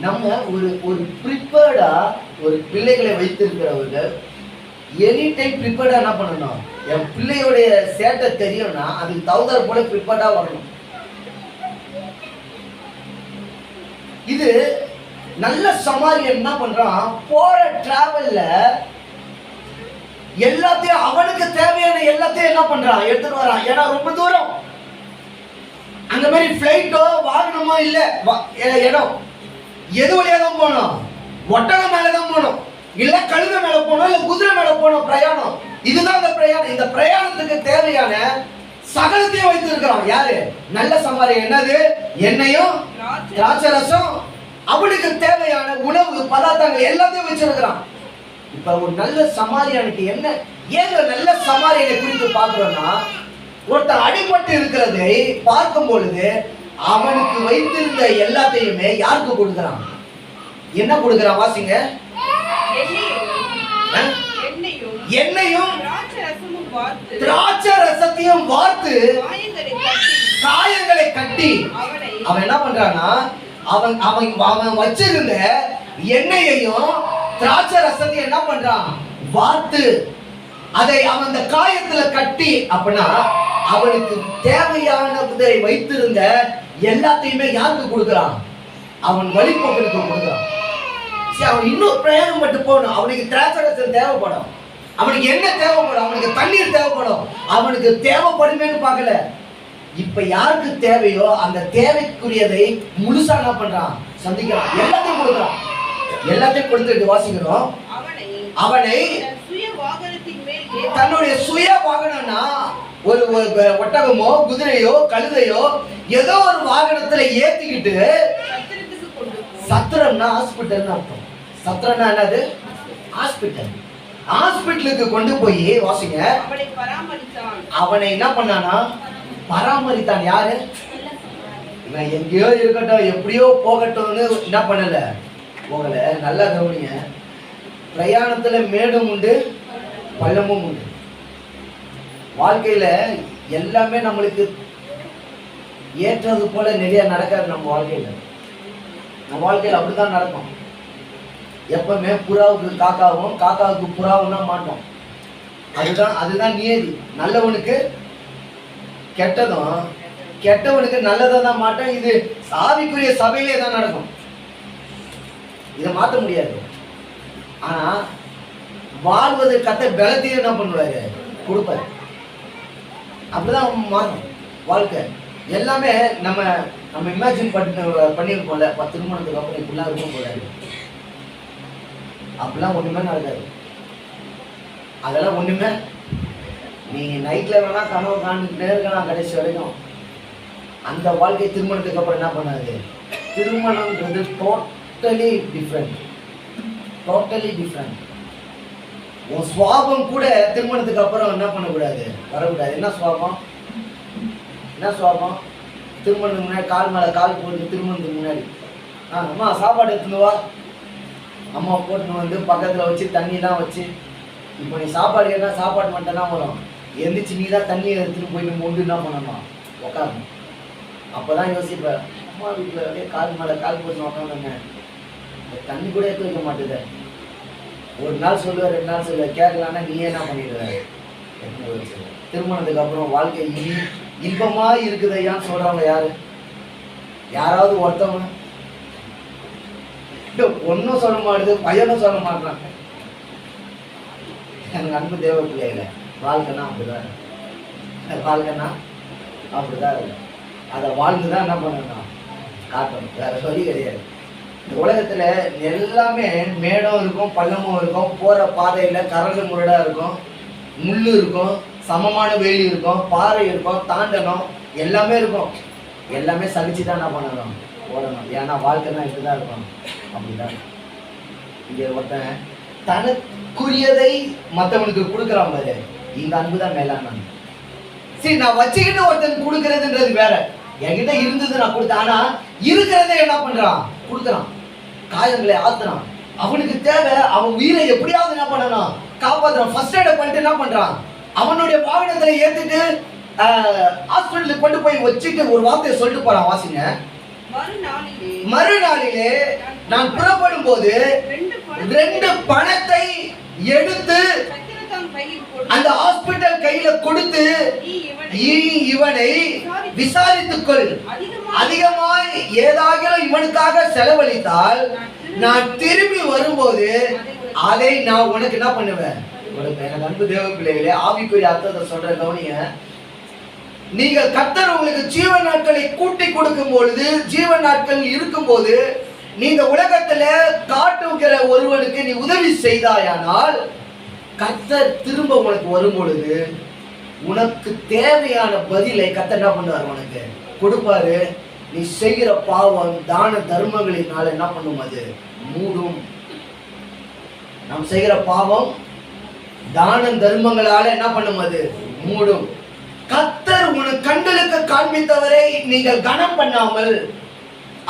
நம்ம ஒரு ப்ரிப்பேர்டா ஒரு பிள்ளைகளை வைத்திருக்கிறவர்கள் எனி டைம் ப்ரிப்பேர்டா என்ன பண்ணணும்? என் பிள்ளையுடைய சேட்டை தெரியும்னா அதுக்கு தகுந்தாற் போல ப்ரிப்பேர்டா வரணும். இது நல்ல சமாரியன் என்ன பண்றான்? போற டிராவல்ல எல்லாத்தையும் அவனுக்கு தேவையான எல்லாத்தையும் என்ன பண்றான்? எடுத்துட்டு வரான். ஏன்னா ரொம்ப தூரம். அந்த மாதிரி பிளைட்டோ வாகனமோ இல்ல, இடம் எது வழியா தான் போகணும்? ஒட்டகம் மேலதான் போகணும், இல்ல கழுத மேல போகணும், இல்ல குதிரை மேல போகணும். பிரயாணம் இதுதான் அந்த பிரயாணம். இந்த பிரயாணத்துக்கு தேவையான சகலத்தையும் வைத்திருக்கிறான். யாரு? நல்ல சமாரியன். என்னது? எண்ணெயும் திராட்சரசம், அவனுக்கு தேவையான உணவு பதார்த்தங்கள் எல்லாத்தையும் வச்சிருக்கிறான். இப்ப ஒரு நல்ல சமாரியனுக்கு என்ன, ஏங்க நல்ல சமாரியனை குறித்து பார்க்கிறோம்னா, ஒருத்தர் அடிபட்டு இருக்கிறதை பார்க்கும் பொழுது அவனுக்கு வைத்திருந்த எல்லாத்தையுமே யாருக்கு கொடுக்கிறான்? என்ன கொடுக்கிறான்? வாசிங்க. எண்ணெயும் திராட்சை ரசத்தையும் வார்த்து காயங்களை கட்டி அவன் என்ன பண்றான்னா, அவன் அவன் அவன் வச்சிருந்த எண்ணெயையும் திராட்சை ரசத்தையும் என்ன பண்றான்? வார்த்து அதை அவன் அந்த காயத்துல கட்டி, அப்படின்னா அவனுக்கு தேவையானதை வைத்திருந்த எல்லாத்தையுமே யாருக்கு கொடுக்கிறான்? அவன் வழிபோக்கனுக்கு கொடுக்கிறான். அவன் இன்னும் பிரயாணம் பட்டு போகணும். அவனுக்கு திராட்சை ரசம் தேவைப்படும், அவனுக்கு என்ன தேவைப்படும், அவனுக்கு தண்ணீர் தேவைப்படும், அவனுக்கு தேவைப்படுமேன்னு பார்க்கல. இப்ப யாருக்கு தேவையோ அந்த தேவைக்குரியதை முழுசா என்ன பண்றான்? சந்திக்கிறான். எல்லாத்தையும் கொடுக்கிறான். எல்லாத்தையும் கொடுத்துட்டு வாசிக்கிறோம். அவனை தன்னுடைய சுய வாகனம்னா ஒரு ஒட்டகமோ குதிரையோ கழுதையோ ஏதோ ஒரு வாகனத்துல ஏத்திக்கிட்டு, சத்திரம்னா ஹாஸ்பிட்டல்னு அர்த்தம். சத்திரம்னா என்னது? ஹாஸ்பிட்டல். ஹாஸ்பிட்டலுக்கு கொண்டு போய் வாசிங்க. அவனை என்ன பண்ணானா? பராமரித்தான். யாரு? இவன் எங்கேயோ இருக்கட்டும், எப்படியோ போகட்டும்னு என்ன பண்ணல, போகல. நல்லா கவனிங்க. பிரயாணத்துல மேடும் உண்டு, பள்ளமும் உண்டு. வாழ்க்கையில எல்லாமே நம்மளுக்கு ஏற்றது போல நிறைய நடக்காது. நம்ம வாழ்க்கையில அப்படித்தான் நடக்கும். எப்பவுமே புறாவுக்கு காக்காவும் காக்காவுக்கு புறாவும் தான் மாட்டோம். அதுதான் நியதி. நல்லவனுக்கு கெட்டதும் கெட்டவனுக்கு நல்லதான் தான் மாட்டோம். இது ஆவிக்குரிய சபையிலே தான் நடக்கும். இதை மாற்ற முடியாது. ஆனா வாழ்வது கத்த பலத்தையும் என்ன பண்ணுவாரு? கொடுப்பாரு. அப்படிதான் மாறும் வாழ்க்கை. எல்லாமே நம்ம இமேஜின் பண்ணிருப்போம்ல. 10 திருமணத்துக்கு அப்புறம் இப்படிலாம் இருக்கும் போல. அப்படிலாம் ஒண்ணுமே நடக்காது. அதெல்லாம் ஒண்ணுமே. நீங்க நைட்ல வேணா கனவு காண்டுகிட்டே இருக்கலாம் கடைசி வரைக்கும். அந்த வாழ்க்கை திருமணத்துக்கு அப்புறம் என்ன பண்ணாது? திருமணம்ன்றது டோட்டலி டிஃப்ரெண்ட். உன் சுவாபம் கூட திருமணத்துக்கு அப்புறம் என்ன பண்ணக்கூடாது? வரக்கூடாது. என்ன சுவாபம்? திருமணத்துக்கு முன்னாடி கால் மேல கால் போட்டு, திருமணத்துக்கு முன்னாடி அம்மா சாப்பாடு எடுத்துன்னு வா, அம்மா போட்டுன்னு வந்து பக்கத்துல வச்சு தண்ணிலாம் வச்சு. இப்போ நீ சாப்பாடு ஏன்னா சாப்பாடு மட்டும் தான் வரும். எந்திரிச்சு நீ தான் தண்ணி எடுத்துன்னு போயிட்டு மொண்டு என்ன பண்ணணும்? உட்காரணும். அப்போதான் யோசிப்பேன், அம்மா வீட்டில் அப்படியே கால் மேலே கால் போட்டு உட்காந்துங்க, தண்ணி கூட எடுத்து வைக்க மாட்டேது. ஒரு நாள் சொல்லுவேன், 2 நாள் சொல்லுவேன், கேட்கலான்னா நீயே என்ன பண்ணிடுவேன்? திருமணத்துக்கு அப்புறம் வாழ்க்கை இன்பமா இருக்குதையான்னு சொல்றவங்க யாரு? யாராவது ஒருத்தவங்க? ஒன்னும் சொல்ல மாட்டுது, பையனும் சொல்ல மாட்டாங்க. எனக்கு அன்பு தேவ பிள்ளைகள, வாழ்க்கைன்னா அப்படிதான். அதை வாழ்ந்துதான் என்ன பண்ணணும்? காட்டணும். வேற சொல்லி கிடையாது. இந்த உலகத்துல எல்லாமே மேடம் இருக்கும், பள்ளமும் இருக்கும், போற பாதையில கரடு முரடா இருக்கும், முள்ளு இருக்கும், சமமான வேலி இருக்கும், பாறை இருக்கும், தாண்டணும், எல்லாமே இருக்கும். எல்லாமே சகிச்சுதான் என்ன பண்ணணும்? ஓடணும். ஏன்னா வாழ்க்கைன்னா இப்படிதான் இருக்கும். அப்படிதான் இங்க ஒருத்தன் தனக்குரியதை மற்றவனுக்கு கொடுக்குறான் பாரு, இந்த அன்புதான் மேலான. சரி, நான் வச்சுக்கிட்டு ஒருத்தன் கொடுக்கறதுன்றது வேற. என்கிட்ட இருந்தது நான் கொடுத்தேன். ஆனா இருக்கிறதே என்ன பண்றான்? கொடுக்குறான். காயங்களை ஆத்துறான். அவனுக்கு தேவை, அவன் உயிரை எப்படியாவது என்ன பண்ணணும்? காப்பாத்துறான். ஃபர்ஸ்ட் எய்ட பண்ணிட்டு என்ன பண்றான்? அவனுடைய வாகனத்துல ஏத்திட்டு ஹாஸ்பிட்டலுக்கு கொண்டு போய் வச்சுட்டு ஒரு வார்த்தையை சொல்லிட்டு போறான். வாசிங்க. மறுநாளிலே நான் புறப்படும் போது 2 பணத்தை எடுத்து அந்த ஹாஸ்பிட்டல் கையில கொடுத்து, இவனை விசாரித்துக்கொள், அதிகமாய் ஏதாகிலும் இவனுக்காக செலவழித்தால் நான் திரும்பி வரும்போது அதை நான் உனக்கு என்ன பண்ணுவேன்? எனக்கு அன்பு தேவ பிள்ளைகளே, ஆவிக்குரிய அர்த்தத்தை சொல்ற கவனிங்க. நீங்கள் கர்த்தர் உங்களுக்கு ஜீவன் நாட்களை கூட்டி கொடுக்கும் பொழுது, ஜீவன் நாட்கள் இருக்கும் போது, நீங்க உலகத்துல காட்டுகிற ஒருவனுக்கு நீ உதவி செய்தாயானால் கர்த்தர் திரும்ப உனக்கு வரும் பொழுது உனக்கு தேவையான பதிலை கர்த்தர் என்ன பண்ணுவார்? உனக்கு கொடுப்பாரு. நீ செய்கிற பாவம் தான தர்மங்களினால என்ன பண்ணும்? அது மூடும். நாம் செய்கிற பாவம் தானம் தர்மங்களால என்ன பண்ணும், அது மூடும். கர்த்தர் உனக்கு கண்களுக்கு காண்பித்தவரை நீங்கள் கனம் பண்ணாமல்,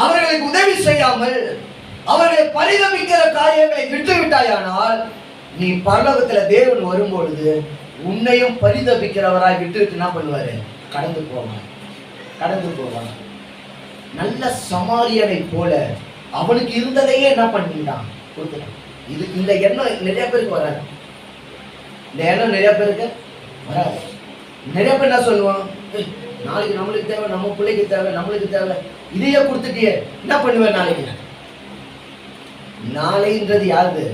அவர்களுக்கு உதவி செய்யாமல், அவர்களை பரிதபிக்கிற காரியங்களை விட்டுவிட்டாயானால், நீ பரலோகத்துல தேவன் வரும்பொழுது உன்னையும் பரிதபிக்கிறவராய் விட்டுவிட்டு என்ன பண்ணுவாரு, கடந்து போவான். நல்ல சமாரியனை போல அவனுக்கு இருந்ததையே என்ன பண்ணிட்டான், கொடுத்துட்டான். இந்த எண்ணம் நிறைய பேருக்கு வராது. இந்த எண்ணம் நிறைய பேருக்கு வராது. நிறைய பேர் என்ன சொல்லுவான், நாளைக்கு நம்மளுக்கு தேவை, நம்ம பிள்ளைக்கு தேவை, நம்மளுக்கு தேவை, இதையே கொடுத்துட்டியே என்ன பண்ணுவேன் நாளைக்கு. நாளைன்றது யாரு,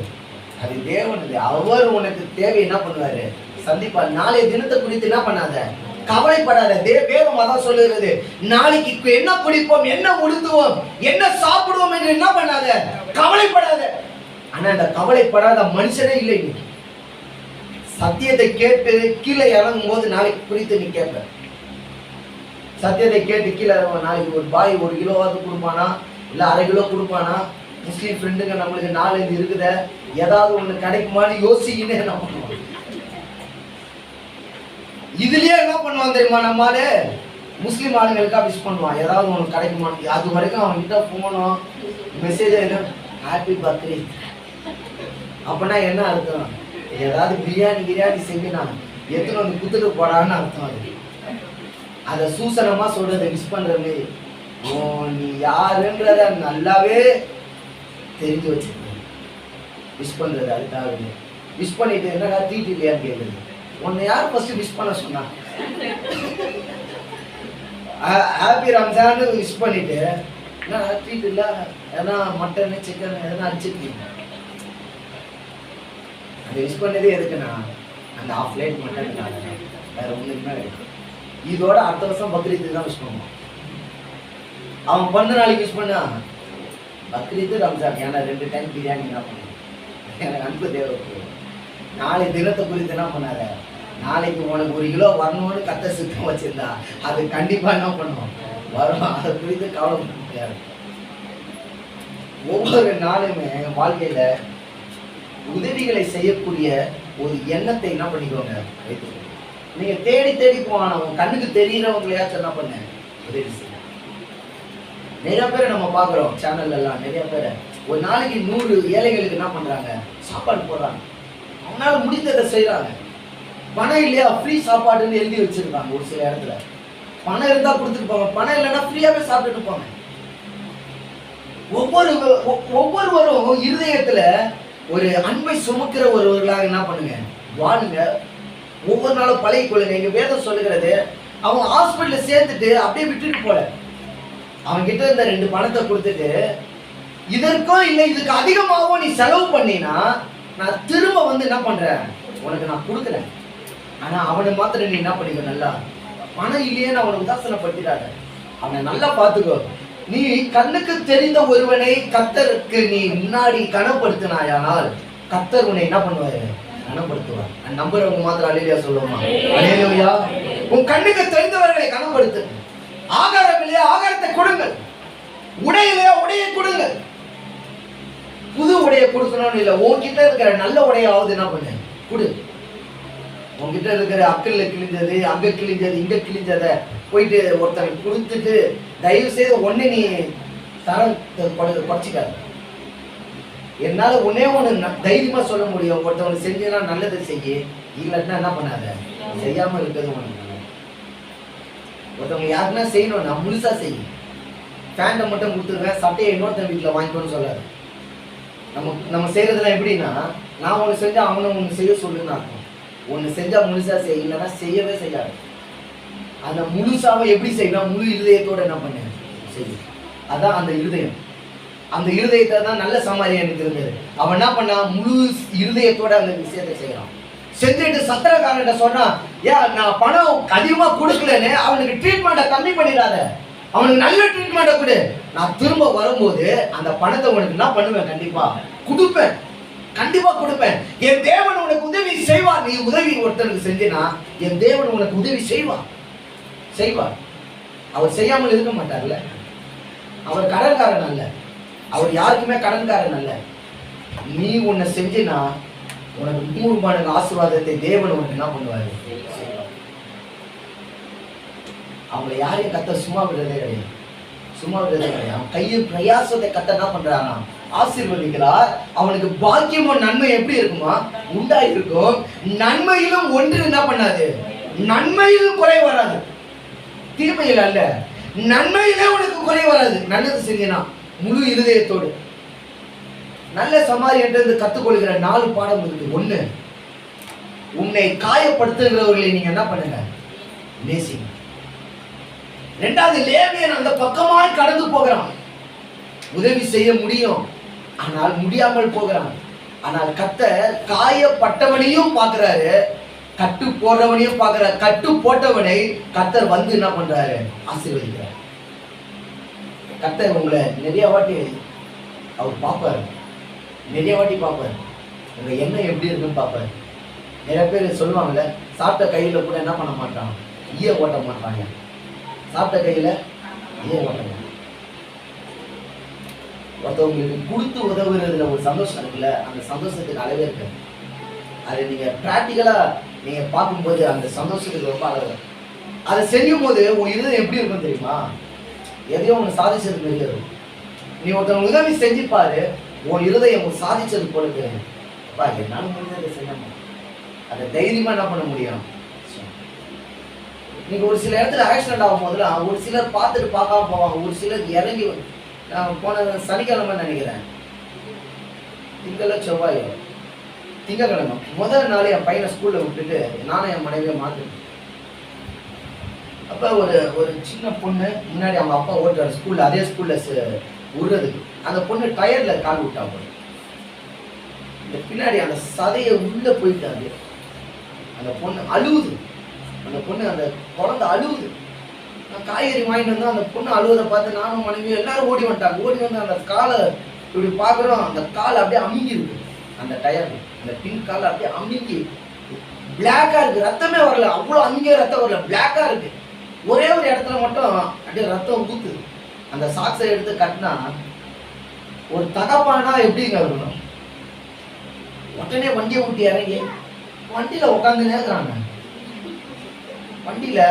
அது தேவனது. அவர் உனக்கு தேவை என்ன பண்ணுவாரு, சந்திப்பார். நாளைய தினத்தை குறித்து என்ன பண்ணாத, கவலைப்படாத. வேதம் அதான் சொல்லுகிறது, நாளைக்கு என்ன குடிப்போம், என்ன உடுத்துவோம், என்ன சாப்பிடுவோம் என்று என்ன பண்ணாத, கவலைப்படாத. ஆனா அந்த கவலைப்படாத மனுஷனே இல்லை. சத்தியத்தை கேட்டு கீழே இறங்கும் போது நாளைக்கு குறித்து நீ கேட்ப. சத்தியத்தை கேட்டு கீழே இறங்கும், நாளைக்கு ஒரு பாய் 1 கிலோவாவது கொடுப்பானா, இல்ல 1/2 கிலோ கொடுப்பானா, முஸ்லீம் ஃப்ரெண்டுங்க நம்மளுக்கு 4-5 இருக்குத, ஏதாவது ஒண்ணு கிடைக்குமான்னு யோசிக்கினே என்ன பண்ணுவோம். இதுலயே என்ன பண்ணுவான் தெரியுமா, நம்மாலே முஸ்லீம் ஆளுங்களுக்கா விஷ் பண்ணுவான், ஏதாவது ஒண்ணு கிடைக்குமான்னு. அது வரைக்கும் அவன் கிட்ட போனோம், மெசேஜ் ஹாப்பி பர்த்டே. அப்படின்னா என்ன அர்த்தம், ஏதாவது பிரியாணி செஞ்சுனா எத்தனை வந்து குத்துட்டு போறான்னு அர்த்தம். அது அதை சூசனமா சொல்றதை விஷ் பண்றது, நீ யாருன்றத நல்லாவே தெரிஞ்சு வச்சிருக்க. விஷ் பண்றது அதுக்காக விஷ் பண்ணிட்டு என்னடா ட்ரீட் இல்லையான்னு கேட்குறது. உன்னை யார் ஃபர்ஸ்ட் விஷ் பண்ண சொன்னா, ஹாப்பி ரம்ஜான் விஷ் பண்ணிட்டு என்ன ட்ரீட் இல்லை, எதனா மட்டன் சிக்கன் எதனா அடிச்சிருக்கீங்க. அந்த விஷ் பண்ணதே எதுக்குன்னா அந்த ஆஃப்லைன் மட்டன், வேற ஒண்ணுக்குமே கிடையாது. இதோட அடுத்த வருஷம் பக்ரீத்துக்கு தான் விஷ் பண்ணுவான். அவன் பிறந்த நாளைக்கு விஷ் பண்ணா பக்ரீத்து ரம்ஜான், ஏன்னா 2 டைம் பிரியாணி என்ன பண்ணுவோம், எனக்கு அன்பு தேவைப்படுது. நாளை தினத்தை குறித்து என்ன பண்ணாத, நாளைக்கு உனக்கு 1 கிலோ வரணும்னு கத்த சுத்தம் வச்சிருந்தா அது கண்டிப்பா என்ன பண்ணுவோம், வரும். அதை குறித்து கவலைப்பட முடியாது. ஒவ்வொரு நாளுமே வாழ்க்கையில உதவிகளை செய்யக்கூடிய ஒரு எண்ணத்தை என்ன பண்ணிக்கோங்க, வைத்துக்கோங்க. நீங்க தேடி போவான உங்க கண்ணுக்கு தெரிகிறவங்களையாச்சும் என்ன பண்ண உதவி செய்ய. நிறைய பேரை நம்ம பாக்குறோம் சேனல்ல எல்லாம், நிறைய பேரை ஒரு நாளைக்கு 100 ஏழைகளுக்கு என்ன பண்றாங்க, சாப்பாடு போடுறாங்க. அவனால முடிந்ததை செய்யறாங்க. பணம் இல்லையா, ஃப்ரீ சாப்பாடுன்னு எழுதி வச்சிருக்காங்க. ஒரு சில இடத்துல பணம் இருந்தா கொடுத்துட்டு போங்க, பணம் இல்லைன்னா ஃப்ரீயாவே சாப்பிட்டுட்டு போங்க. ஒவ்வொருவரும் இருதயத்துல ஒரு அன்பை சுமக்கிற ஒருவர்களாக என்ன பண்ணுங்க, வாழுங்க. ஒவ்வொரு நாளும் பழகி கொள்ளுங்க. எங்க வேதம் சொல்லுகிறது, அவங்க ஹாஸ்பிட்டல்ல சேர்த்துட்டு அப்படியே விட்டுட்டு போல, அவன் கிட்ட இருந்த 2 பணத்தை கொடுத்துட்டு, இதற்கும் இல்லை இதுக்கு அதிகமாகவும் நீ செலவு பண்ணினா நான் திரும்ப வந்து என்ன பண்றேன், உனக்கு நான் கொடுக்குறேன். ஆனா அவனை மாத்திரம் நீ என்ன பண்ணிக்க, நல்லா பணம் இல்லையேன்னு அவனை உதாசனப்படுத்திடாத, அவனை நல்லா பார்த்துக்கோ. நீ கண்ணுக்கு தெரிந்த ஒருவனை கர்த்தருக்கு நீ முன்னாடி கனப்படுத்தினாயானால் கர்த்தர் உன்னை என்ன பண்ணுவாரு, கனப்படுத்துவார். நம்புறவங்க மாத்திரம் அல்லேலூயா சொல்லுவோமா, அல்லேலூயா. உன் கண்ணுக்கு தெரிந்தவர்களை கனப்படுத்து. ஆகாரம் இல்லையா, ஆகாரத்தை கொடுங்கள். உடை இல்லையா, உடையை கொடுங்கள். புது உடையை கொடுக்கணும்னு இல்லை, உன்கிட்ட இருக்கிற நல்ல உடையாவது என்ன பண்ணு, கொடு. உன்கிட்ட இருக்கிற அக்கல்ல கிழிஞ்சது, அங்க கிழிஞ்சது, இங்க கிழிஞ்சதை போயிட்டு ஒருத்தன் கொடுத்துட்டு தயவு செய்து ஒன்னு நீ தரம் குறைச்சிக்காது. என்னால ஒண்ணு தைரியமா சொல்ல முடியும், ஒருத்தவங்க செஞ்சா நல்லது செய்ய, இல்லைன்னா என்ன பண்ணாத, செய்யாம இருக்கிறது உனக்கு. ஒருத்தவங்க யாருன்னா செய்யணும், நான் முழுசா செய்யும். பேண்ட்டை மட்டும் கொடுத்துருவேன், சட்டையை இன்னொருத்தன் வீட்டில் வாங்கிக்கணும்னு சொல்லாது. நம்ம செய்யறதுலாம் எப்படின்னா, நான் ஒன்று செஞ்சா அவனை ஒன்று செய்ய சொல்லுன்னு அர்த்தம். ஒன்று செஞ்சா முழுசா செய், இல்லைன்னா செய்யவே செய்யாது. அந்த முழுசாவை எப்படி செய்யணும், முழு இருதயத்தோட என்ன பண்ண செய்யும். அதான் அந்த இருதயம். அந்த இருதயத்தை தான் நல்ல சமாரியனுக்கு இருந்தது. அவன் என்ன பண்ணா, முழு இருதயத்தோட அந்த விஷயத்தை செய்யறான். செஞ்சுட்டு சத்திரக்காரன் சொன்னா, ஏன் நான் பணம் அதிகமா கொடுக்கலன்னு அவனுக்கு ட்ரீட்மெண்ட்டை கம்மி பண்ணிடாத, அவனுக்கு நல்ல ட்ரீட்மெண்ட்டை கொடு. நான் திரும்ப வரும்போது அந்த பணத்தை உனக்கு என்ன பண்ணுவேன், கண்டிப்பா கொடுப்பேன், கண்டிப்பா கொடுப்பேன். என் தேவன் உனக்கு உதவி செய்வார். நீ உதவி ஒருத்தருக்கு செஞ்சினா என் தேவன் உனக்கு உதவி செய்வார். அவர் செய்யாமல் இருக்க மாட்டார்ல. அவர் கடன்காரன் அல்ல, அவர் யாருக்குமே கடன்காரன் அல்ல. நீ உன்னை செஞ்சினா உனக்கு 100 மடங்கு ஆசீர்வாதத்தை தேவன் உனக்கு என்ன பண்ணுவாரு? அவங்களை யாரையும் கத்த சும்மா விடுறதே கிடையாது, சும்மா விடுறதே கிடையாது. அவன் கையில் பிரயாசத்தை கத்த என்ன பண்றானா? ஆசீர்வதிக்கிறார். அவனுக்கு பாக்கியமும் நன்மை எப்படி இருக்குமா? உண்டாயிருக்கும். நன்மையிலும் ஒன்று என்ன பண்ணாது? நன்மையிலும் குறை வராது. தீமையில் அல்ல, நன்மையிலே உனக்கு குறை வராது. நல்லது செஞ்சனா முழு இருதயத்தோடு. நல்ல சமாரியன்றது கத்துக்கொள்கிற 4 பாடம் இருக்கு. 1, உன்னை காயப்படுத்துகிறவர்களை நீங்க என்ன பண்ணுங்க? நேசிங்க. 2வது, லேவியன் அந்த பக்கமாய் கடந்து போகிறான். உதவி செய்ய முடியும், ஆனால் முடியாமல் போகிறான். ஆனால் கர்த்தர் காயப்பட்டவனையும் பார்க்கிறாரு, கட்டு போடுறவனையும் பார்க்கிறார். கட்டு போட்டவனை கர்த்தர் வந்து என்ன பண்றாரு? ஆசீர்வதிக்கிறார். கர்த்தர் உங்களை நிறைய வாட்டி அவர் பார்ப்பாரு, நிறைய வாட்டி பார்ப்பாரு. உங்க எண்ணம் எப்படி இருக்குன்னு பார்ப்பாரு. நிறைய பேர் சொல்லுவாங்கல்ல, சாப்பிட்ட கையில கூட என்ன பண்ண மாட்டான்? ஈய ஓட்ட மாட்டாங்க. சாப்பிட்ட கையில ஈய ஓட்ட மாட்டாங்க. ஒருத்தவங்களுக்கு கொடுத்து உதவுறதுல ஒரு சந்தோஷம் இருக்குல்ல, அந்த சந்தோஷத்துக்கு அளவே இருக்கு. அதை நீங்க பிராக்டிக்கலா நீங்க பார்க்கும்போது அந்த சந்தோஷத்துக்கு ரொம்ப அழகு. அதை செய்யும் போது உன் இருதயம் எப்படி இருக்கும் தெரியுமா? எதையோ ஒன்று சாதிச்சது மாதிரி இருக்கும். நீ ஒருத்தவங்க உதவி செஞ்சுப்பாரு, உன் இருதயம் சாதிச்சது போல தெரியும். என்னால முடிஞ்சதை செய்யணும், அதை தைரியமா என்ன பண்ண முடியும்? நீங்க ஒரு சில இடத்துல ஆக்சிடென்ட் ஆகும் போதுலாம் ஒரு சிலர் பார்த்துட்டு பார்க்காம போவாங்க, ஒரு சிலர் இறங்கி. நான் போன சனிக்கிழமை நினைக்கிறேன், செவ்வாயோ திங்கக்கிழமை முதல் நாள் என் பையனை ஸ்கூல்ல விட்டுட்டு நானும் என் மனைவியை மாத்திட்டேன். அப்ப ஒரு சின்ன பொண்ணு முன்னாடி அவங்க அப்பா ஓட்டுறாரு ஸ்கூல்ல, அதே ஸ்கூல்ல விடுறதுக்கு. அந்த பொண்ணு டயர்ல கால் விட்டா போய் இந்த பின்னாடி அந்த சதையை உள்ள போயிட்டாரு. அந்த பொண்ணு அழுவுது, அந்த பொண்ணு அந்த குழந்தை அழுவுது. நான் காய்கறி வாங்கிட்டு வந்தோம், அந்த பொண்ணு அழுவதை பார்த்து நானும் மனைவி எல்லாரும் ஓடி வந்துட்டாங்க. ஓடி வந்து அந்த காலை இப்படி பார்க்குறோம், அந்த கால் அப்படியே அமுங்கி இருக்கு. அந்த டயர் அந்த பிங்க் கால் அப்படியே அமுங்கி பிளாக்கா இருக்கு, ரத்தமே வரல. அவ்வளோ அமுங்கிய ரத்தம் வரல, பிளாக்கா இருக்கு. ஒரே ஒரு இடத்துல மட்டும் அப்படியே ரத்தம் ஊத்துது. அந்த சாக்ஸை எடுத்து கட்டினா ஒரு தகப்பானா எப்படிங்க இருக்கணும்? உடனே வண்டியை விட்டு இறங்கி வண்டியில உட்காந்துனே இருக்கிறாங்க, வண்டியில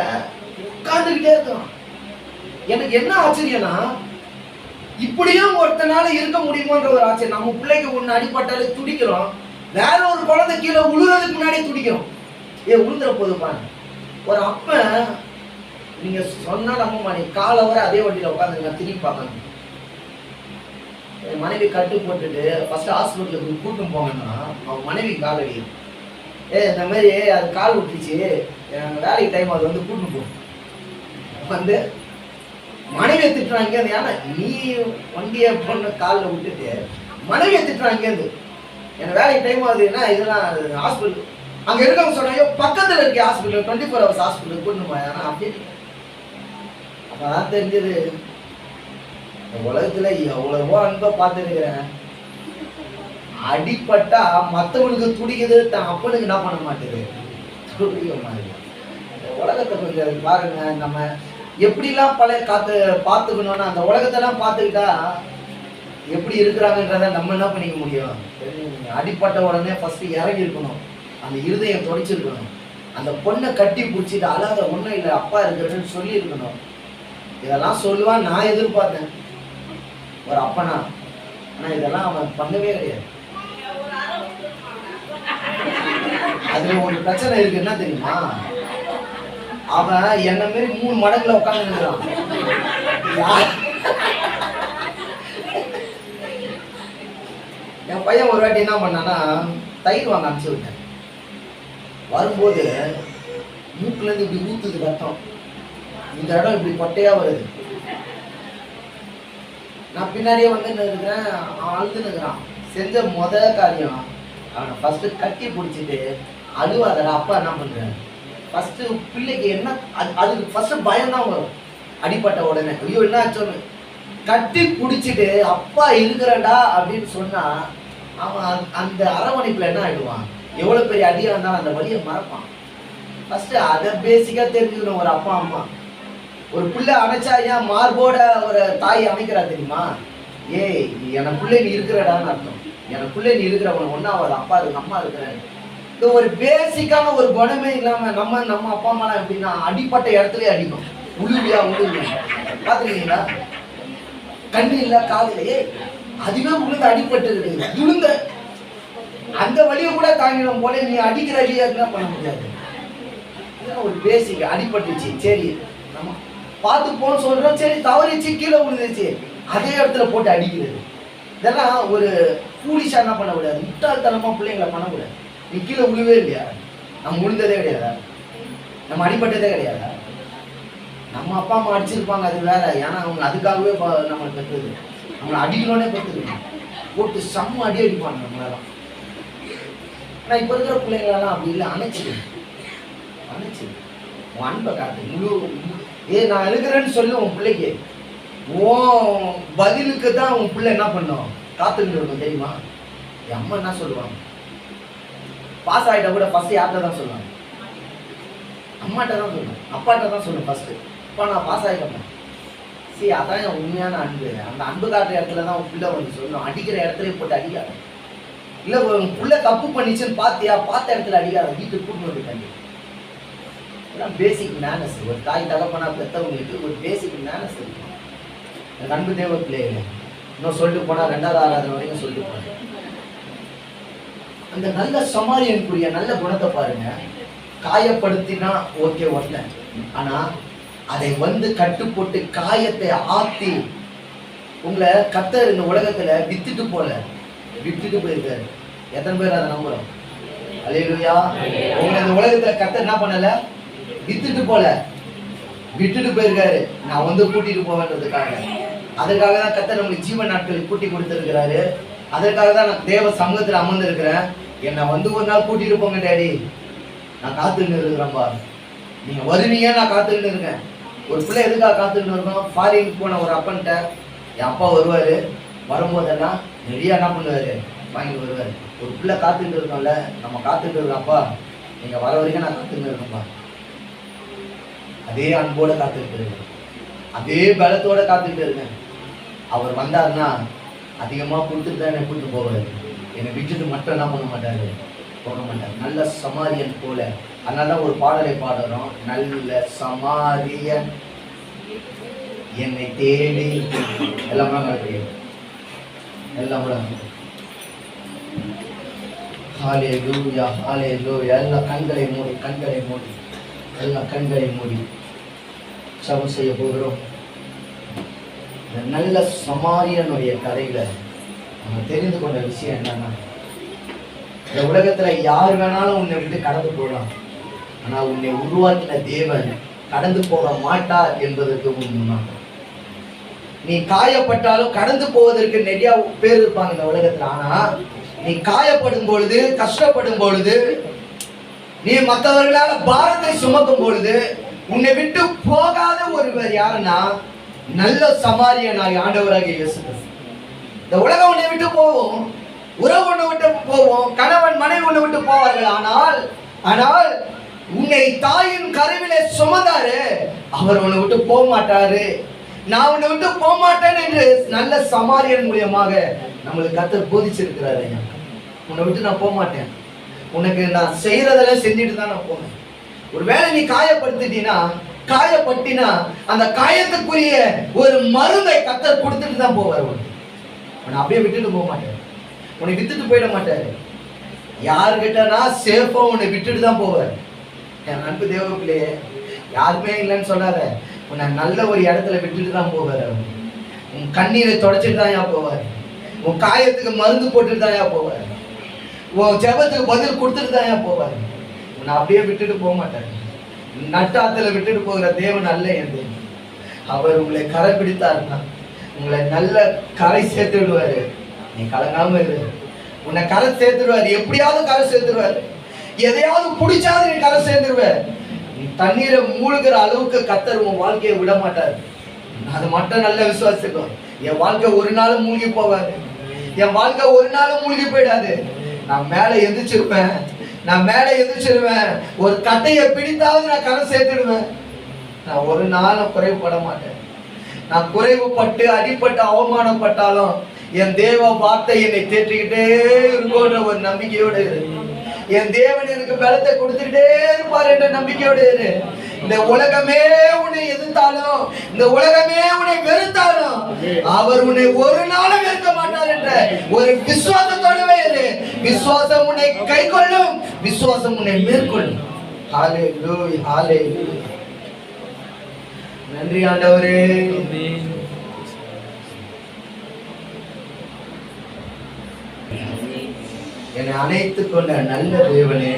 உட்காந்துக்கிட்டே இருக்கிறான். எனக்கு என்ன ஆச்சரியம்னா, இப்படியும் ஒருத்தனால இருக்க முடியுமோன்ற ஒரு ஆச்சரியம். நம்ம பிள்ளைக்கு ஒண்ணு அடிப்பட்டாலே துடிக்கிறோம், வேற ஒரு குழந்தை கீழே உழுறதுக்கு முன்னாடி துடிக்கிறோம். உழுந்துற போதுப்பாங்க. ஒரு அப்ப நீங்க சொன்னா நம்ப மாட்டீங்க, காலை வர அதே வண்டியில உட்காந்துங்க, திரும்பி பார்க்கணும். என் மனைவி கட்டு போட்டுட்டு ஃபர்ஸ்ட் ஹாஸ்பிட்டலுக்கு கூட்டும் போங்கன்னா அவங்க மனைவி கால் அடிக்கும். இந்த மாதிரி அது கால் விட்டுச்சு, வேலைக்கு டைம் அது வந்து கூட்டும் போ வந்து மனைவியை திட்டுறாங்க. ஏன்னா நீ வண்டியை பொண்ணு காலில் விட்டுட்டு மனைவியை திட்டுறாங்க. எனக்கு வேலைக்கு டைம் ஆகுதுன்னா இதெல்லாம் ஹாஸ்பிட்டல் அங்கே இருக்கவங்க சொன்னாங்க, பக்கத்தில் இருக்க ஹாஸ்பிட்டல் 24 hours ஹாஸ்பிட்டல் கூட்டணும். ஆனால் அப்படின்னு அப்பதான் தெரிஞ்சது, உலகத்துல எவ்வளவோ அன்பை பார்த்துருக்கிறேன். அடிப்பட்டா மற்றவனுக்கு துடிக்குது, தான் அப்பனுக்கு என்ன பண்ண மாட்டேது, துடிக்க மாதிரி. உலகத்தை கொஞ்சம் பாருங்க, நம்ம எப்படிலாம் பழைய பார்த்துக்கணும்னா அந்த உலகத்தெல்லாம் பார்த்துக்கிட்டா எப்படி இருக்கிறாங்கன்றத நம்ம என்ன பண்ணிக்க முடியும்? அடிப்பட்ட உடனே ஃபர்ஸ்ட் இறங்கி இருக்கணும், அந்த இருதயம் துடைச்சிருக்கணும், அந்த பொண்ணை கட்டி பிடிச்சிட்டு அழாத ஒன்றும் இல்லை அப்பா இருக்கிறதுன்னு சொல்லி இருக்கணும். இதெல்லாம் சொல்லுவான் நான் எதிர்பார்த்தேன் ஒரு அப்பனா. ஆனா இதெல்லாம் அவன் பண்ணவே கிடையாது. அதுல ஒரு பிரச்சனை இருக்கு, என்ன தெரியுமா? அவன் என்ன மாரி 3 மடங்குல உட்கார்ந்து இருக்கிறான். என் பையன் ஒரு வாட்டி என்ன பண்ணானா, தயிர் வாங்க அனுப்பிச்சு விட்டேன். வரும்போது மூக்குல இருந்து இப்படி ஊத்துது ரத்தம், இந்த இடம் இப்படி கொட்டையா வருது. நான் பின்னாடியே வந்து இருக்கிறேன், அவன் அழுதுன்னு இருக்கிறான். செஞ்ச காரியம் அவனை ஃபர்ஸ்ட் கட்டி பிடிச்சிட்டு அழுவாதடா. அப்பா என்ன பண்றேன், ஃபர்ஸ்ட் பிள்ளைக்கு என்ன அதுக்கு ஃபர்ஸ்ட் பயம் தான் வரும். அடிப்பட்ட உடனே ஐயோ என்ன ஆச்சோன்னு கட்டி பிடிச்சிட்டு அப்பா இருக்கிறடா அப்படின்னு சொன்னா அவன் அந்த அரவணைப்புல என்ன ஆயிடுவான், எவ்வளவு பெரிய அடியா இருந்தாலும் அந்த வழியை மறப்பான். ஃபர்ஸ்ட் அதை பேசிக்கா தெரிஞ்சுக்கணும். ஒரு அப்பா அம்மா ஒரு பிள்ளை அணைச்சா ஏன் மார்போட ஒரு தாய் அமைக்கிறா தெரியுமா? ஏய் என பிள்ளை நீ இருக்கிறடான்னு அர்த்தம். எனக்குள்ளே நீ இருக்கிறவன் ஒன்னாவது அப்பா இருக்கு அம்மா இருக்கிறேன். இந்த ஒரு பேசிக்கான ஒரு குணமே இல்லாம நம்ம அப்பா அம்மா எப்படின்னா அடிப்பட்ட இடத்துலயே அடிக்கும். உழுவியா பாத்துக்கிறீங்களா? கண்ணு இல்ல காதுலயே அதுவே உழுந்து அடிப்பட்டு இருக்கு. விழுந்த அந்த வழியை கூட தாங்கிடும் போல நீ அடிக்கிற அடியா என்ன பண்ண முடியாது. ஒரு பேசிக் அடிபட்டுச்சு, சரி நம்ம பார்த்து போன்னு சொல்றோம், சரி தவறிச்சு கீழே விழுந்துச்சு, அதே இடத்துல போட்டு அடிக்கிறது. இதெல்லாம் ஒரு ஃபூலிஷா என்ன பண்ணக்கூடாது, முட்டாள்தனமா பிள்ளைங்களை பண்ணக்கூடாது. நீ கீழே விழுவே இல்லையா? நம்ம விழுந்ததே கிடையாதா? நம்ம அடிபட்டதே கிடையாதா? நம்ம அப்பா அம்மா அடிச்சிருப்பாங்க, அது வேற. ஏன்னா அவங்க அதுக்காகவே நம்ம பெற்றது, நம்மளை அடிக்கணும்னே பெற்றுருக்கோம். போட்டு செம்ம அடி அடிப்பாங்க நம்மளாலாம். ஆனால் இப்போ இருக்கிற பிள்ளைங்களெல்லாம் அப்படி இல்லை, அணைச்சிடு உன் அன்பை காட்டு. நான் இருக்கிறேன்னு சொல்லு உன் பிள்ளைக்கு. ஓ பதிலுக்கு தான் உன் பிள்ளை என்ன பண்ணும், காத்துக்கிட்டு இருக்கும் தெரியுமா? என் அம்மா என்ன சொல்லுவாங்க, பாஸ் ஆகிட்டா கூட ஃபர்ஸ்ட் யார்கிட்ட தான் சொல்லுவாங்க? அம்மாட்ட தான் சொல்லுவேன், அப்பாட்ட தான் சொல்லுவேன் ஃபர்ஸ்ட். அப்பா நான் பாஸ் ஆகிட்டேன். சரி, அதான் என் உண்மையான அன்பு. அந்த அன்பு காட்டுற இடத்துல தான் உன் பிள்ளை வந்து சொல்லணும். அடிக்கிற இடத்துல போட்டு அடிக்காத. இல்லை உன் பிள்ளை தப்பு பண்ணிச்சுன்னு பார்த்தியா, பார்த்த இடத்துல அடிக்காத, வீட்டுக்கு கூட்டு வந்து கண்டி. இதெல்லாம் பேசிக் மேனஸ். ஒரு தாய் தகப்பனா பெற்றவங்களுக்கு ஒரு பேசிக் மேனஸ் இருக்கும். அன்பு தேவ பிள்ளைகளை இன்னும் சொல்லிட்டு போனா 2வது ஆராதனை வரைக்கும் சொல்லிட்டு போனேன். அந்த நல்ல சமாரியனுக்குரிய நல்ல குணத்தை பாருங்க. காயப்படுத்தினா ஓகே ஒண்ணு, ஆனா அதை வந்து கட்டுப்போட்டு காயத்தை ஆத்தி உங்களை கர்த்தர் இந்த உலகத்துல வித்துட்டு போயிருக்காரு. எத்தனை பேர் அதை நம்புறோம்? அல்லேலூயா. உங்களை இந்த உலகத்துல கர்த்தர் என்ன பண்ணல, வித்துட்டு விட்டுட்டு போயிருக்காரு. நான் வந்து கூட்டிட்டு போவேன்றதுக்காக. அதற்காக தான் கர்த்தர் நம்மளுக்கு ஜீவன் நாட்கள் கூட்டி கொடுத்திருக்கிறாரு. அதற்காக தான் நான் தேவ சமூகத்தில் அமர்ந்து இருக்கிறேன். என்னை வந்து ஒரு நாள் கூட்டிட்டு போங்க டேடி, நான் காத்துன்னு இருக்கிறேன்பா. நீங்க வருவீங்க, நான் காத்துக்கிட்டு இருக்கேன். ஒரு பிள்ளை எதுக்காக காத்துக்கிட்டு இருக்கோம்? ஃபாரின் போன ஒரு அப்பன்ட்ட என் அப்பா வருவாரு, வரும்போதெல்லாம் நிறைய என்ன பண்ணுவாரு, வாங்கி வருவாரு. ஒரு பிள்ளை காத்துக்கிட்டு இருக்கோம்ல, நம்ம காத்துக்கிட்டு இருக்கோம், அப்பா நீங்க வர வரைக்கும் நான் காத்துக்கிட்டு இருக்கேன்ப்பா. அதே அன்போட காத்துக்கிட்டு இருக்கேன், அதே பலத்தோட காத்துக்கிட்டு இருக்கேன். அவர் வந்தாருன்னா அதிகமா கொடுத்துட்டு தான் என்னை கூட்டு போவாரு. என்னை விட்டுட்டு மட்டும் என்ன பண்ண மாட்டாரு, போக மாட்டார். நல்ல சமாரியன் போல. அதனால ஒரு பாடலை பாடுறோம், நல்ல சமாரியன் என்னை தேடி. எல்லாம் ஹல்லேலூயா ஹல்லேலூயா. எல்லாம் கண்களை மூடி சபம் செய்ய போகிறோம். இந்த நல்ல சமாரியனுடைய கதையில நம்ம தெரிந்து கொண்ட விஷயம் என்னன்னா, இந்த உலகத்துல யார் வேணாலும் உன்னை விட்டு கடந்து போகலாம், ஆனா உன்னை உருவாக்கின தேவன் கடந்து போக மாட்டார் என்பதற்கு முன்னாடி. நீ காயப்பட்டாலும் கடந்து போவதற்கு நிறைய பேர் இருப்பாங்க இந்த உலகத்துல. ஆனா நீ காயப்படும் பொழுது, கஷ்டப்படும் பொழுது, நீ மற்றவர்களால பாரத்தை சுமக்கும் பொழுது உன்னை விட்டு போகாத ஒருவர் யாருன்னா நல்ல சமாரியனாய் ஆண்டவராகிய இயேசு. இந்த உலகம் உன்னை விட்டு போவோம், உறவு உன்னை விட்டு போவோம், கணவன் மனைவி உன்னை விட்டு போவார்கள். ஆனால் உன்னை தாயின் கருவிலே சுமந்தாரு, அவர் உன்னை விட்டு போக மாட்டாரு. நான் உன்னை விட்டு போக மாட்டேன் என்று நல்ல சமாரியன் மூலியமாக நம்மளுக்கு கர்த்தர் போதிச்சிருக்கிறாரு. உன்னை விட்டு நான் போக மாட்டேன், உனக்கு நான் செய்யறதெல்லாம் செஞ்சுட்டு தான் நான் போவேன். ஒருவேளை நீ காயப்பட்டினா அந்த காயத்துக்குரிய ஒரு மருந்தை கர்த்தர் கொடுத்துட்டு தான் போவார். உன்னை அப்படியே விட்டுட்டு போக மாட்டேன், உன்னை விட்டுட்டு போயிட மாட்டாரு. யாருக்கிட்டனா சேஃபா உன்னை விட்டுட்டு தான் போவார். என் அன்பு தேவ பிள்ளையே, யாருமே இல்லைன்னு சொல்லாத, உன்னை நல்ல ஒரு இடத்துல விட்டுட்டு தான் போவார். உன் கண்ணீரை தொடச்சிட்டு தான் போவார், உன் காயத்துக்கு மருந்து போட்டுட்டு தான் போவார், உன் ஜெபத்துக்கு பதில் கொடுத்துட்டு தான் போவார். உன்னை அப்படியே விட்டுட்டு போக மாட்டார். நட்டாத்துல விட்டுட்டு போகிற தேவன் அல்ல என் தேவன். அவர் உங்களை கரை பிடித்தாருன்னா உங்களை நல்ல கரை சேர்த்து விடுவாரு. நீ கலங்காம இரு, உன்னை கரை சேர்த்துடுவாரு. எப்படியாவது கரை சேர்த்துடுவாரு, எதையாவது பிடிச்சாவது நீ கரை சேர்ந்துருவ. நீ தண்ணீரை மூழ்கிற அளவுக்கு கர்த்தர் உன் வாழ்க்கையை விட மாட்டாரு. அது மட்டும் நல்ல விசுவாசிக்கும். என் வாழ்க்கை ஒரு நாளும் மூழ்கி போவாது, என் வாழ்க்கை ஒரு நாளும் மூழ்கி போயிடாது. நான் மேலே எந்திரிச்சிருப்பேன், ஒரு கட்டையை பிடித்தாவது நான் கரை சேர்த்துடுவேன். நான் ஒரு நாளும் குறைவுபட மாட்டேன். நான் குறைவுபட்டு அடிப்பட்டு அவமானப்பட்டாலும் என் தேவ வார்த்தை என்னை தேற்றிக்கிட்டே இருக்கும்ன்ற ஒரு நம்பிக்கையோடு இரு. என் தேவன் எனக்கு பலத்தை கொடுத்துக்கிட்டே இருப்பார் என்ற நம்பிக்கையோடு இரு. இந்த உலகமே உன்னை எதிர்த்தாலும், இந்த உலகமே உன்னை வெறுத்தாலும், அவர் உன்னை ஒரு நாளும் வெறுக்க மாட்டார் என்ற ஒரு விசுவாசத்தோடவே இரு. விசுவாசம் உன்னை கை கொள்ளும், விசுவாசம் உன்னை மேற்கொள்ளும். ஹalleluya, ஹalleluya. நன்றி ஆண்டவரே. என்னை அணைத்துக் கொண்ட நல்ல தேவனே,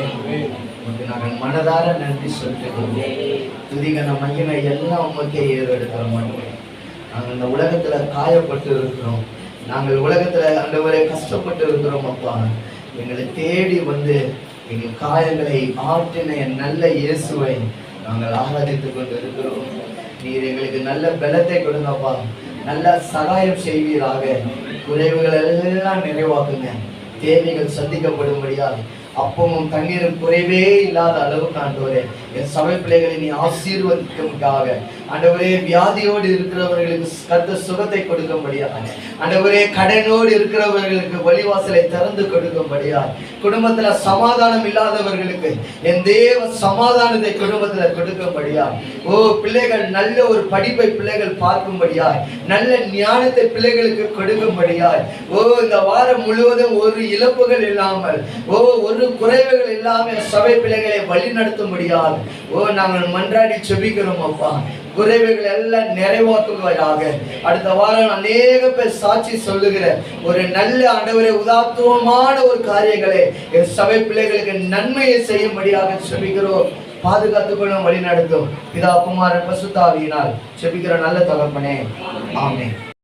நாங்கள் மனதார நன்றி சொல்லிட்டு துதிகன மகிமை எல்லாம் உமக்கே ஏறெடுக்கிற மாட்டோம். நாங்கள் இந்த உலகத்துல காயப்பட்டு இருக்கிறோம், நாங்கள் உலகத்துல ஆண்டவரே கஷ்டப்பட்டு இருக்கிறோம். அப்பா, எங்களை தேடி வந்து எங்கள் காயங்களை ஆற்றின என் நல்ல இயேசுவை நாங்கள் ஆராதித்துக் கொண்டு இருக்கிறோம். நீர் எங்களுக்கு நல்ல பலத்தை கொடுங்கப்பா, நல்ல சகாயம் செய்வீராக. குறைவுகள் எல்லாம் நிறைவாக்குங்க, தேவைகள் சந்திக்கப்படும்படியாக அப்பமும் தண்ணீரும் குறைவே இல்லாத அளவுக்கு ஆண்டவரே என் சபை பிள்ளைகளை நீ ஆசீர்வதிக்கும்படியாக, ஆண்டவரே வியாதியோடு இருக்கிறவர்களுக்கு கர்த்தர் சுகத்தை கொடுக்கும்படியாக, ஆண்டவரே கடனோடு இருக்கிறவர்களுக்கு வழிவாசலை திறந்து கொடுக்கும்படியாக, குடும்பத்துல சமாதானம் இல்லாதவர்களுக்கு என் தேவ சமாதானத்தை குடும்பத்துல கொடுக்கும்படியாக, ஓ பிள்ளைகள் நல்ல ஒரு படிப்பை பிள்ளைகள் பார்க்கும்படியாய், நல்ல ஞானத்தை பிள்ளைகளுக்கு கொடுக்கும்படியாய், ஓ இந்த வாரம் முழுவதும் ஒரு இழப்புகள் இல்லாமல், ஓ ஒரு குறைவுகள் இல்லாமல் சபை பிள்ளைகளை வழி நடத்தும்படியாக ஓ நாங்கள் மன்றாடி செபிக்கிறோம் அப்பா. குறைவுகள் எல்லாம் நிறைவாக்குவதாக. அடுத்த வாரம் அநேக பேர் சாட்சி சொல்லுகிற ஒரு நல்ல ஆண்டவரே உதாத்துவமான ஒரு காரியங்களை என் சபை பிள்ளைகளுக்கு நன்மையை செய்யும்படியாக செபிக்கிறோம். பாதுகாத்துக்கொள்ளும், வழி நடத்தும். பிதா குமாரன் பரிசுத்த ஆவியினால் செபிக்கிற நல்ல தகப்பனே, ஆமென்.